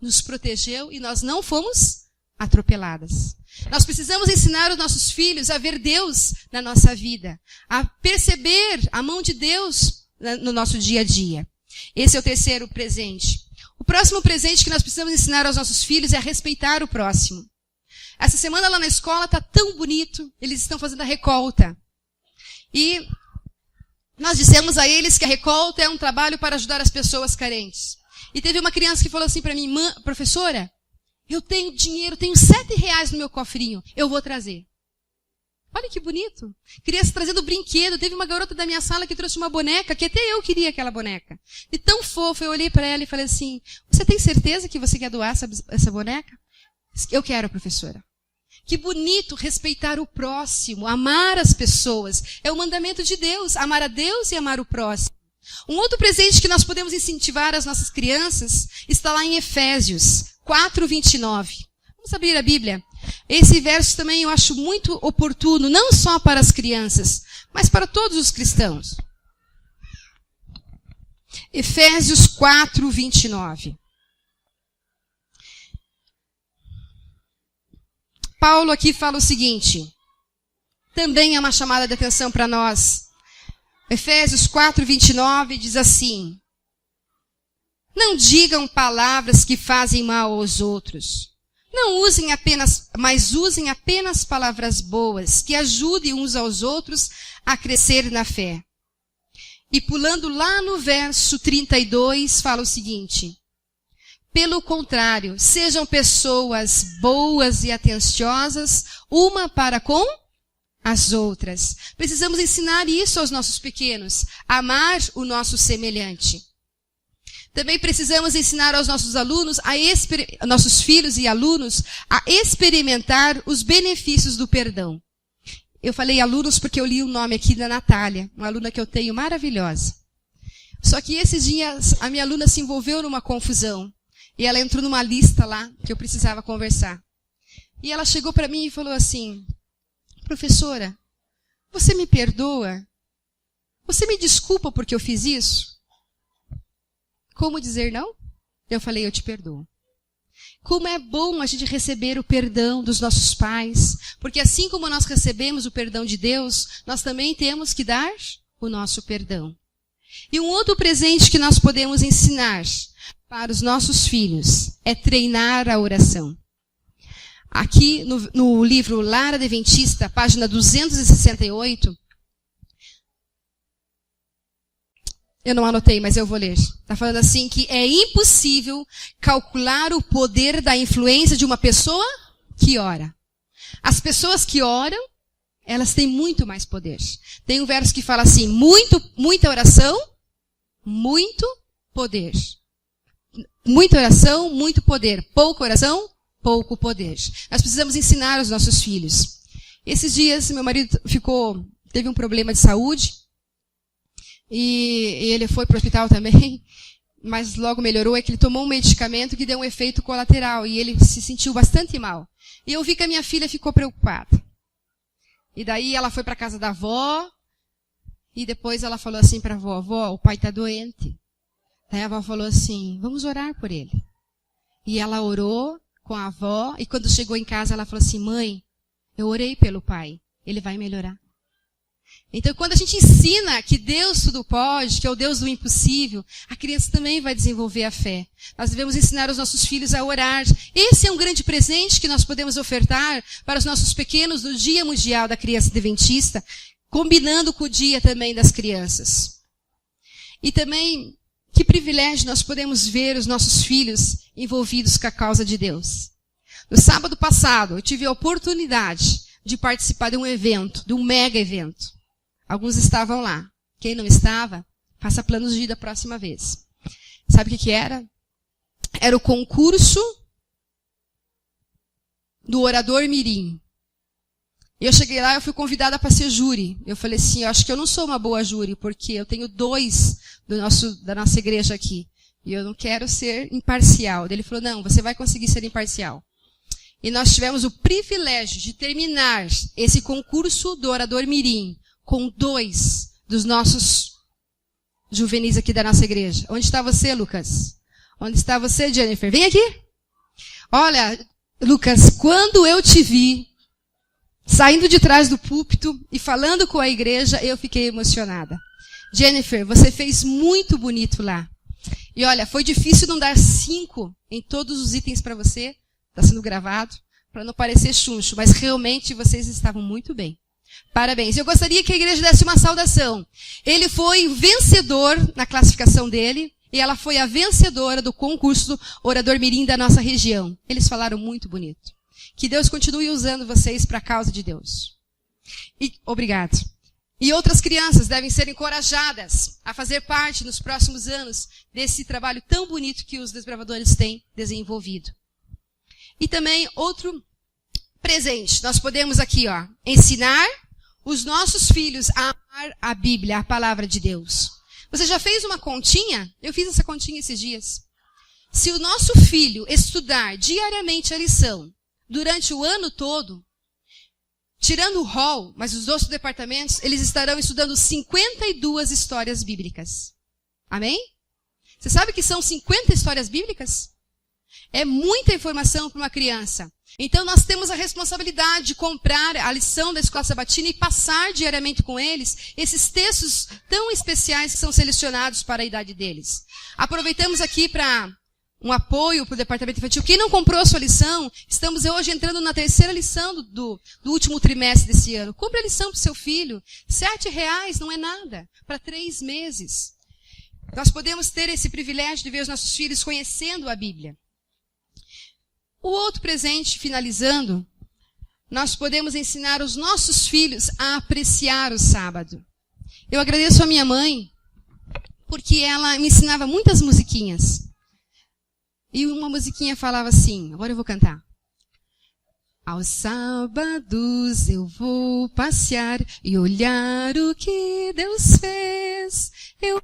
nos protegeu e nós não fomos atropeladas. Nós precisamos ensinar os nossos filhos a ver Deus na nossa vida, a perceber a mão de Deus no nosso dia a dia. Esse é o terceiro presente. O próximo presente que nós precisamos ensinar aos nossos filhos é a respeitar o próximo. Essa semana lá na escola está tão bonito, eles estão fazendo a recolta. E nós dissemos a eles que a recolta é um trabalho para ajudar as pessoas carentes. E teve uma criança que falou assim para mim, professora, eu tenho dinheiro, tenho R$7 no meu cofrinho, eu vou trazer. Olha que bonito. Criança trazendo brinquedo. Teve uma garota da minha sala que trouxe uma boneca, que até eu queria aquela boneca. E tão fofa, eu olhei para ela e falei assim, você tem certeza que você quer doar essa boneca? Eu quero, professora. Que bonito respeitar o próximo, amar as pessoas. É o mandamento de Deus, amar a Deus e amar o próximo. Um outro presente que nós podemos incentivar as nossas crianças está lá em Efésios 4:29. Vamos abrir a Bíblia. Esse verso também eu acho muito oportuno, não só para as crianças, mas para todos os cristãos. Efésios 4:29. Paulo aqui fala o seguinte, também é uma chamada de atenção para nós. Efésios 4:29 diz assim, não digam palavras que fazem mal aos outros. Não usem apenas, mas usem apenas palavras boas, que ajudem uns aos outros a crescer na fé. E pulando lá no verso 32, fala o seguinte, pelo contrário, sejam pessoas boas e atenciosas, uma para com as outras. Precisamos ensinar isso aos nossos pequenos, amar o nosso semelhante. Também precisamos ensinar aos nossos alunos, nossos filhos e alunos, a experimentar os benefícios do perdão. Eu falei alunos porque eu li o nome aqui da Natália, uma aluna que eu tenho maravilhosa. Só que esses dias a minha aluna se envolveu numa confusão. E ela entrou numa lista lá que eu precisava conversar. E ela chegou para mim e falou assim, professora, você me perdoa? Você me desculpa porque eu fiz isso? Como dizer não? Eu falei, eu te perdoo. Como é bom a gente receber o perdão dos nossos pais, porque assim como nós recebemos o perdão de Deus, nós também temos que dar o nosso perdão. E um outro presente que nós podemos ensinar para os nossos filhos é treinar a oração. Aqui no livro Lar Adventista, página 268, eu não anotei, mas eu vou ler. Está falando assim que é impossível calcular o poder da influência de uma pessoa que ora. As pessoas que oram, elas têm muito mais poder. Tem um verso que fala assim, muita oração, muito poder. Muita oração, muito poder. Pouca oração, pouco poder. Nós precisamos ensinar aos nossos filhos. Esses dias, meu marido teve um problema de saúde, e ele foi para o hospital também, mas logo melhorou, é que ele tomou um medicamento que deu um efeito colateral, e ele se sentiu bastante mal. E eu vi que a minha filha ficou preocupada. E daí ela foi para casa da avó, e depois ela falou assim para a avó, avó, o pai está doente. Daí a avó falou assim, vamos orar por ele. E ela orou com a avó, e quando chegou em casa ela falou assim, mãe, eu orei pelo pai, ele vai melhorar. Então, quando a gente ensina que Deus tudo pode, que é o Deus do impossível, a criança também vai desenvolver a fé. Nós devemos ensinar os nossos filhos a orar. Esse é um grande presente que nós podemos ofertar para os nossos pequenos no Dia Mundial da Criança Adventista, combinando com o dia também das crianças. E também, que privilégio nós podemos ver os nossos filhos envolvidos com a causa de Deus. No sábado passado, eu tive a oportunidade de participar de um evento, de um mega evento. Alguns estavam lá. Quem não estava, faça planos de ir da próxima vez. Sabe o que era? Era o concurso do orador mirim. E eu cheguei lá, eu fui convidada para ser júri. Eu falei assim, eu acho que eu não sou uma boa júri, porque eu tenho 2 da nossa igreja aqui. E eu não quero ser imparcial. Ele falou, não, você vai conseguir ser imparcial. E nós tivemos o privilégio de terminar esse concurso do orador mirim com 2 dos nossos juvenis aqui da nossa igreja. Onde está você, Lucas? Onde está você, Jennifer? Vem aqui. Olha, Lucas, quando eu te vi saindo de trás do púlpito e falando com a igreja, eu fiquei emocionada. Jennifer, você fez muito bonito lá. E olha, foi difícil não dar 5 em todos os itens para você. Está sendo gravado, para não parecer chuncho, mas realmente vocês estavam muito bem. Parabéns. Eu gostaria que a igreja desse uma saudação. Ele foi vencedor na classificação dele, e ela foi a vencedora do concurso Orador Mirim da nossa região. Eles falaram muito bonito. Que Deus continue usando vocês para a causa de Deus. E, obrigado. E outras crianças devem ser encorajadas a fazer parte nos próximos anos desse trabalho tão bonito que os desbravadores têm desenvolvido. E também outro presente. Nós podemos aqui, ensinar os nossos filhos a amar a Bíblia, a palavra de Deus. Você já fez uma continha? Eu fiz essa continha esses dias. Se o nosso filho estudar diariamente a lição, durante o ano todo, tirando o hall, mas os outros departamentos, eles estarão estudando 52 histórias bíblicas. Amém? Você sabe que são 50 histórias bíblicas? É muita informação para uma criança. Então nós temos a responsabilidade de comprar a lição da Escola Sabatina e passar diariamente com eles esses textos tão especiais que são selecionados para a idade deles. Aproveitamos aqui para um apoio para o departamento infantil. Quem não comprou a sua lição, estamos hoje entrando na 3ª lição do último trimestre desse ano. Compre a lição para o seu filho. R$7 não é nada, para 3 meses. Nós podemos ter esse privilégio de ver os nossos filhos conhecendo a Bíblia. O outro presente, finalizando, nós podemos ensinar os nossos filhos a apreciar o sábado. Eu agradeço a minha mãe, porque ela me ensinava muitas musiquinhas. E uma musiquinha falava assim, agora eu vou cantar. Aos sábados eu vou passear e olhar o que Deus fez. Eu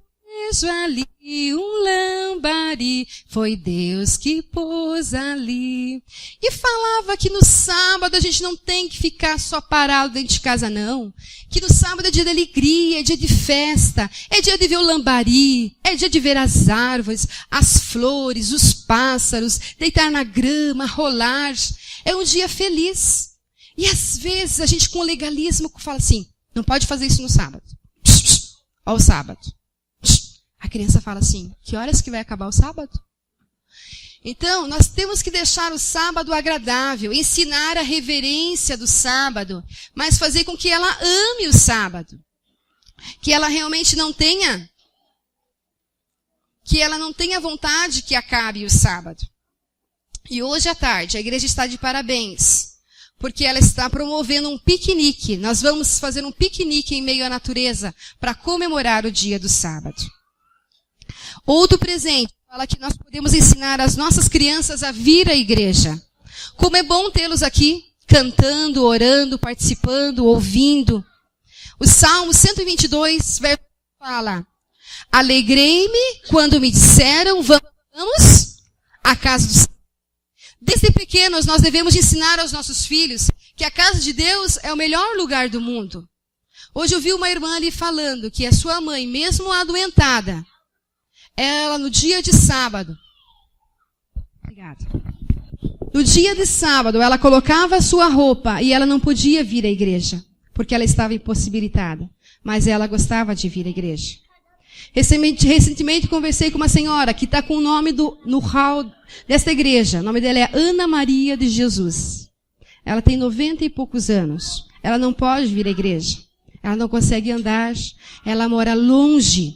vejo ali um lambari, foi Deus que pôs ali. E falava que no sábado a gente não tem que ficar só parado dentro de casa, não. Que no sábado é dia de alegria, é dia de festa, é dia de ver o lambari, é dia de ver as árvores, as flores, os pássaros, deitar na grama, rolar. É um dia feliz. E às vezes a gente com legalismo fala assim, não pode fazer isso no sábado. Ó o sábado. A criança fala assim, que horas que vai acabar o sábado? Então, nós temos que deixar o sábado agradável, ensinar a reverência do sábado, mas fazer com que ela ame o sábado. Que ela realmente não tenha vontade que acabe o sábado. E hoje à tarde, a igreja está de parabéns, porque ela está promovendo um piquenique. Nós vamos fazer um piquenique em meio à natureza para comemorar o dia do sábado. Outro presente fala que nós podemos ensinar as nossas crianças a vir à igreja. Como é bom tê-los aqui, cantando, orando, participando, ouvindo. O Salmo 122, verso fala, alegrei-me quando me disseram, vamos à casa do Senhor. Desde pequenos, nós devemos ensinar aos nossos filhos que a casa de Deus é o melhor lugar do mundo. Hoje eu vi uma irmã ali falando que a sua mãe, mesmo adoentada, ela no dia de sábado, obrigada. No dia de sábado, ela colocava a sua roupa e ela não podia vir à igreja, porque ela estava impossibilitada. Mas ela gostava de vir à igreja. Recentemente conversei com uma senhora que está com o nome no hall desta igreja. O nome dela é Ana Maria de Jesus. Ela tem 90 e poucos anos. Ela não pode vir à igreja. Ela não consegue andar. Ela mora longe.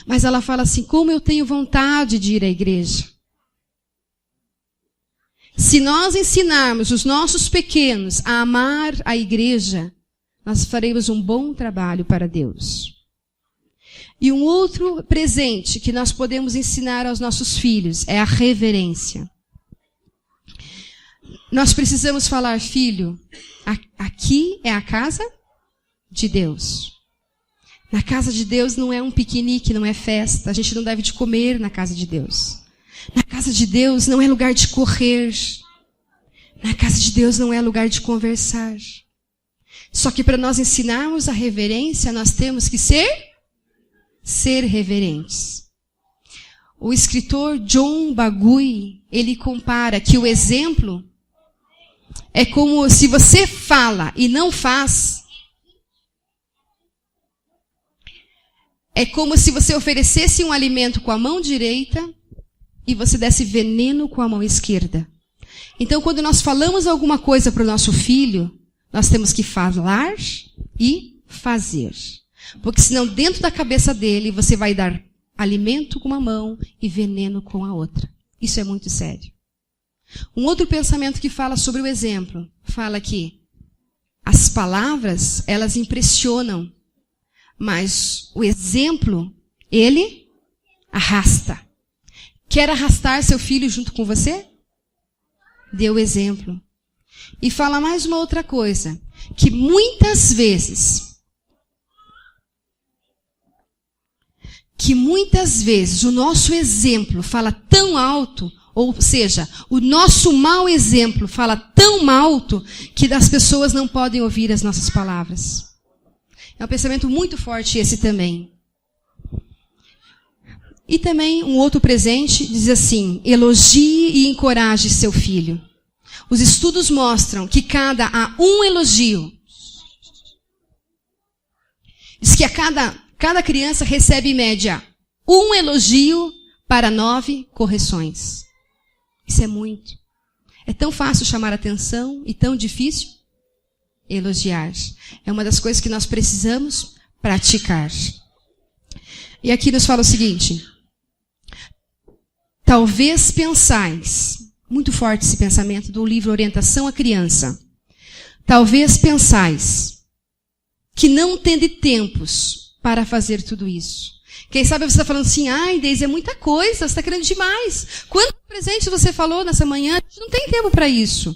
Mas ela fala assim, como eu tenho vontade de ir à igreja. Se nós ensinarmos os nossos pequenos a amar a igreja, nós faremos um bom trabalho para Deus. E um outro presente que nós podemos ensinar aos nossos filhos é a reverência. Nós precisamos falar, filho, aqui é a casa de Deus. Na casa de Deus não é um piquenique, não é festa. A gente não deve de comer na casa de Deus. Na casa de Deus não é lugar de correr. Na casa de Deus não é lugar de conversar. Só que para nós ensinarmos a reverência, nós temos que ser reverentes. O escritor John Bagui, ele compara que o exemplo é como se você fala e não faz. É como se você oferecesse um alimento com a mão direita e você desse veneno com a mão esquerda. Então, quando nós falamos alguma coisa para o nosso filho, nós temos que falar e fazer. Porque senão, dentro da cabeça dele, você vai dar alimento com uma mão e veneno com a outra. Isso é muito sério. Um outro pensamento que fala sobre o exemplo, fala que as palavras, elas impressionam, mas o exemplo, ele arrasta. Quer arrastar seu filho junto com você? Dê o exemplo. E fala mais uma outra coisa, que muitas vezes o nosso exemplo fala tão alto, ou seja, o nosso mau exemplo fala tão alto que as pessoas não podem ouvir as nossas palavras. É um pensamento muito forte esse também. E também um outro presente diz assim, elogie e encoraje seu filho. Os estudos mostram que a um elogio, diz que cada criança recebe em média um elogio para 9 correções. Isso é muito. É tão fácil chamar atenção e tão difícil elogiar. É uma das coisas que nós precisamos praticar. E aqui nos fala o seguinte. Talvez pensais, muito forte esse pensamento do livro Orientação à Criança. Talvez pensais que não tende tempos para fazer tudo isso. Quem sabe você está falando assim, ai, Deise, é muita coisa, você está querendo demais. Quantos presentes você falou nessa manhã? A gente não tem tempo para isso.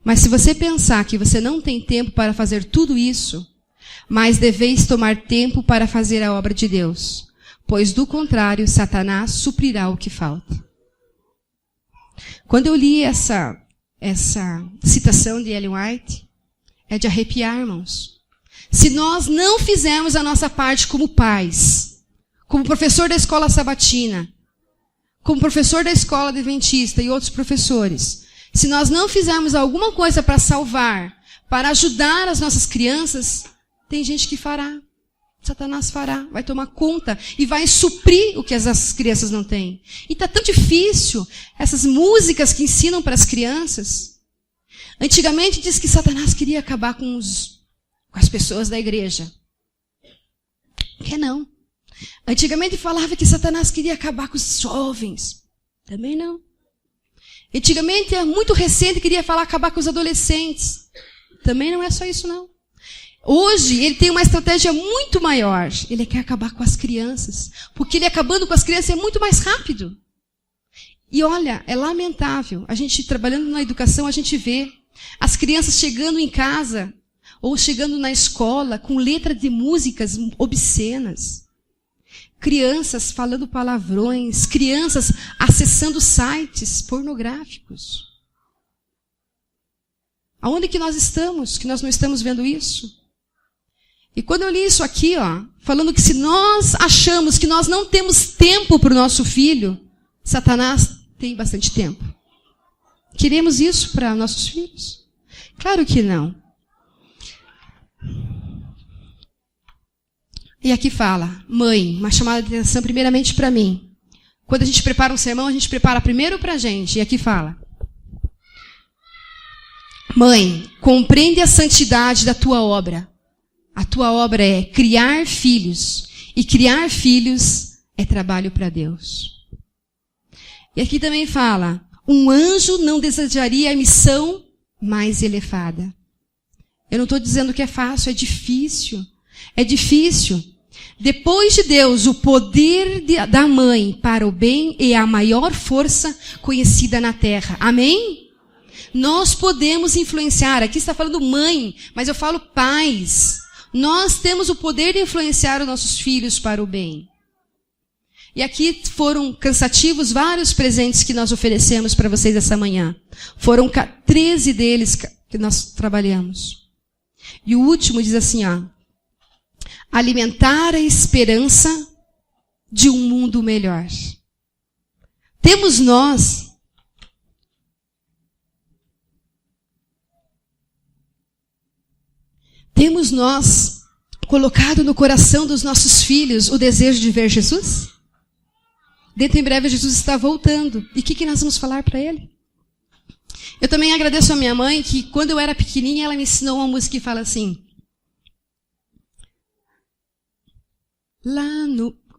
Mas se você pensar que você não tem tempo para fazer tudo isso, mas deveis tomar tempo para fazer a obra de Deus, pois do contrário, Satanás suprirá o que falta. Quando eu li essa citação de Ellen White, é de arrepiar, irmãos. Se nós não fizermos a nossa parte como pais, como professor da escola sabatina, como professor da escola adventista e outros professores, se nós não fizermos alguma coisa para salvar, para ajudar as nossas crianças, tem gente que fará. Satanás fará, vai tomar conta e vai suprir o que as crianças não têm. E está tão difícil essas músicas que ensinam para as crianças. Antigamente diz que Satanás queria acabar com as pessoas da igreja. Que não. Antigamente falava que Satanás queria acabar com os jovens. Também não. Antigamente, muito recente, queria acabar com os adolescentes. Também não é só isso, não. Hoje, ele tem uma estratégia muito maior. Ele quer acabar com as crianças. Porque ele acabando com as crianças é muito mais rápido. E olha, é lamentável. A gente, trabalhando na educação, a gente vê as crianças chegando em casa ou chegando na escola com letra de músicas obscenas. Crianças falando palavrões. Crianças acessando sites pornográficos. Aonde que nós estamos, que nós não estamos vendo isso? E quando eu li isso aqui, falando que se nós achamos que nós não temos tempo para o nosso filho, Satanás tem bastante tempo. Queremos isso para nossos filhos? Claro que não. E aqui fala, mãe, uma chamada de atenção primeiramente para mim. Quando a gente prepara um sermão, a gente prepara primeiro para a gente. E aqui fala, mãe, compreende a santidade da tua obra. A tua obra é criar filhos. E criar filhos é trabalho para Deus. E aqui também fala, um anjo não desejaria a missão mais elevada. Eu não estou dizendo que é fácil, é difícil. É difícil. Depois de Deus, o poder da mãe para o bem é a maior força conhecida na terra. Amém? Nós podemos influenciar. Aqui está falando mãe, mas eu falo pais. Nós temos o poder de influenciar os nossos filhos para o bem. E aqui foram cansativos vários presentes que nós oferecemos para vocês essa manhã. Foram 13 deles que nós trabalhamos. E o último diz assim, alimentar a esperança de um mundo melhor. Temos nós colocado no coração dos nossos filhos o desejo de ver Jesus? Dentro em breve Jesus está voltando. E o que nós vamos falar para ele? Eu também agradeço a minha mãe que quando eu era pequenininha ela me ensinou uma música que fala assim,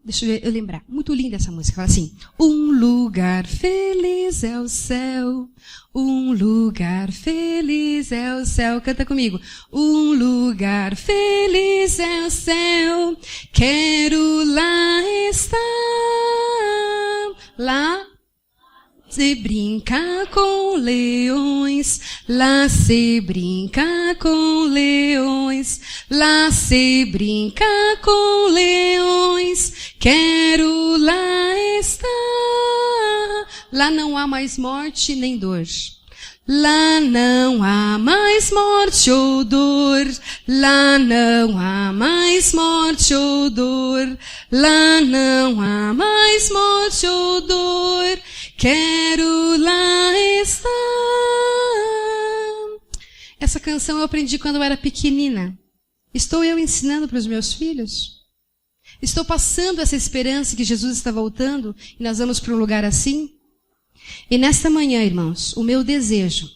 deixa eu lembrar, muito linda essa música, fala assim, um lugar feliz é o céu, um lugar feliz é o céu, canta comigo, um lugar feliz é o céu, quero lá estar, lá se brinca com leões, lá se brinca com leões, lá se brinca com leões, quero lá estar. Lá não há mais morte nem dor. Lá não há mais morte ou dor, lá não há mais morte ou dor, lá não há mais morte ou dor, quero lá estar. Essa canção eu aprendi quando eu era pequenina. Estou eu ensinando para os meus filhos? Estou passando essa esperança que Jesus está voltando e nós vamos para um lugar assim? E nesta manhã, irmãos, o meu desejo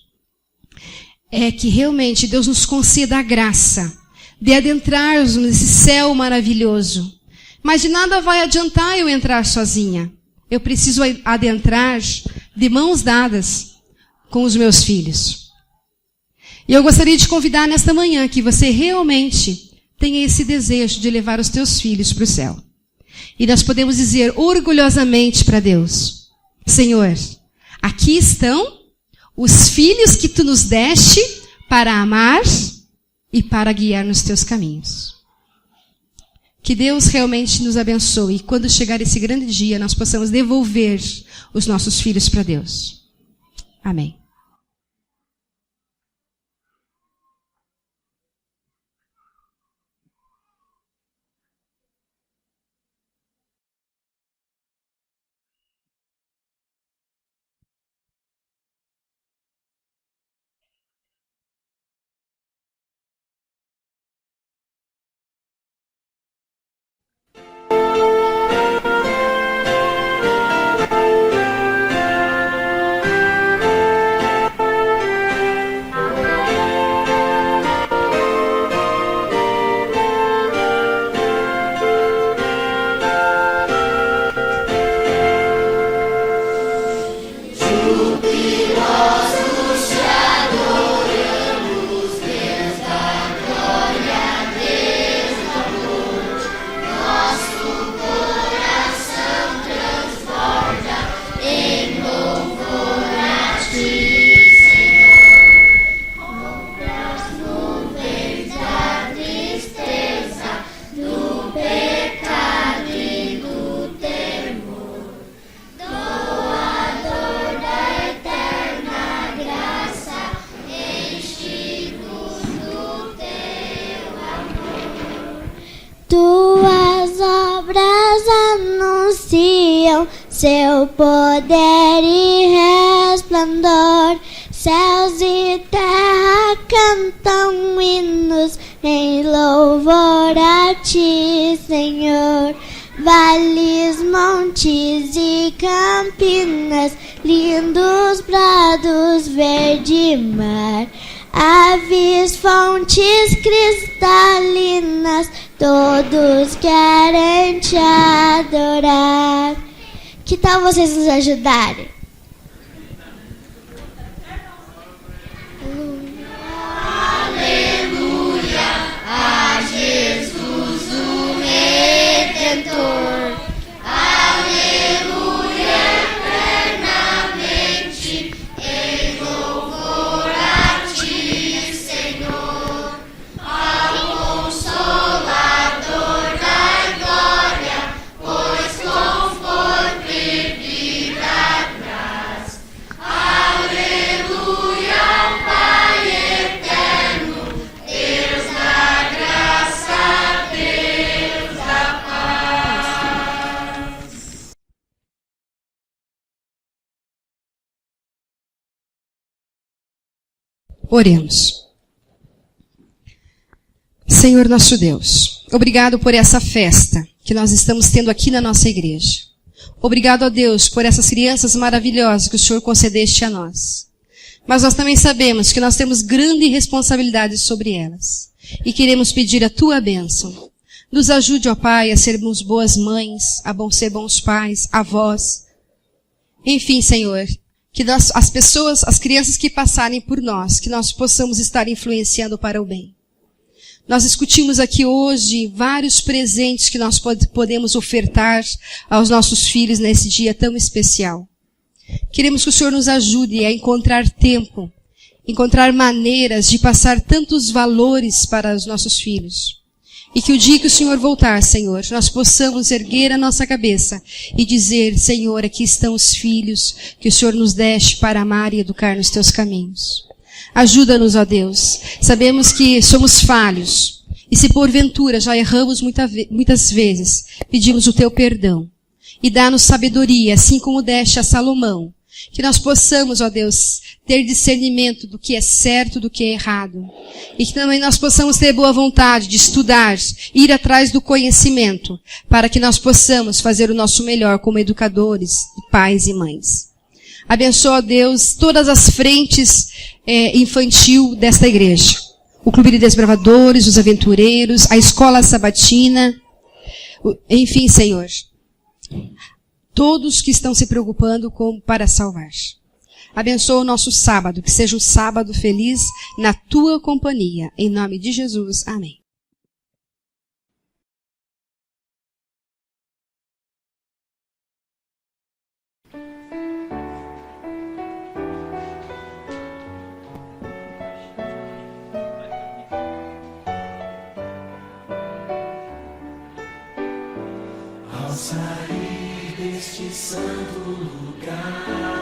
é que realmente Deus nos conceda a graça de adentrarmos nesse céu maravilhoso. Mas de nada vai adiantar eu entrar sozinha. Eu preciso adentrar de mãos dadas com os meus filhos. E eu gostaria de convidar nesta manhã que você realmente tenha esse desejo de levar os teus filhos para o céu. E nós podemos dizer orgulhosamente para Deus, Senhor, aqui estão os filhos que tu nos deste para amar e para guiar nos teus caminhos. Que Deus realmente nos abençoe e quando chegar esse grande dia nós possamos devolver os nossos filhos para Deus. Amém. Tuas obras anunciam seu poder e resplendor. Céus e terra cantam hinos em louvor a ti, Senhor. Vales, montes e campinas, lindos prados, verde mar. Aves, fontes cristalinas, todos querem te adorar. Que tal vocês nos ajudarem? Aleluia, a Jesus o Redentor. Aleluia, eternamente, em louvor a ti, Senhor. Ao Consolador da glória, pois conforto e vida traz. Aleluia, ao Pai eterno, Deus da graça, Deus da paz. Oremos. Senhor nosso Deus, obrigado por essa festa que nós estamos tendo aqui na nossa igreja. Obrigado a Deus por essas crianças maravilhosas que o Senhor concedeste a nós. Mas nós também sabemos que nós temos grande responsabilidade sobre elas. E queremos pedir a tua bênção. Nos ajude, ó Pai, a sermos boas mães, a ser bons pais, avós. Enfim, Senhor, que nós, as crianças que passarem por nós, que nós possamos estar influenciando para o bem. Nós discutimos aqui hoje vários presentes que nós podemos ofertar aos nossos filhos nesse dia tão especial. Queremos que o Senhor nos ajude a encontrar tempo, encontrar maneiras de passar tantos valores para os nossos filhos. E que o dia que o Senhor voltar, Senhor, nós possamos erguer a nossa cabeça e dizer, Senhor, aqui estão os filhos que o Senhor nos deste para amar e educar nos teus caminhos. Ajuda-nos, ó Deus. Sabemos que somos falhos. E se porventura já erramos muitas vezes, pedimos o teu perdão. E dá-nos sabedoria, assim como deste a Salomão. Que nós possamos, ó Deus, ter discernimento do que é certo, do que é errado. E que também nós possamos ter boa vontade de estudar, ir atrás do conhecimento, para que nós possamos fazer o nosso melhor como educadores, pais e mães. Abençoa, ó Deus, todas as frentes infantil desta igreja. O Clube de Desbravadores, os Aventureiros, a Escola Sabatina. Enfim, Senhor, todos que estão se preocupando para salvar. Abençoa o nosso sábado, que seja um sábado feliz na tua companhia. Em nome de Jesus, amém. Ao sair deste santo lugar,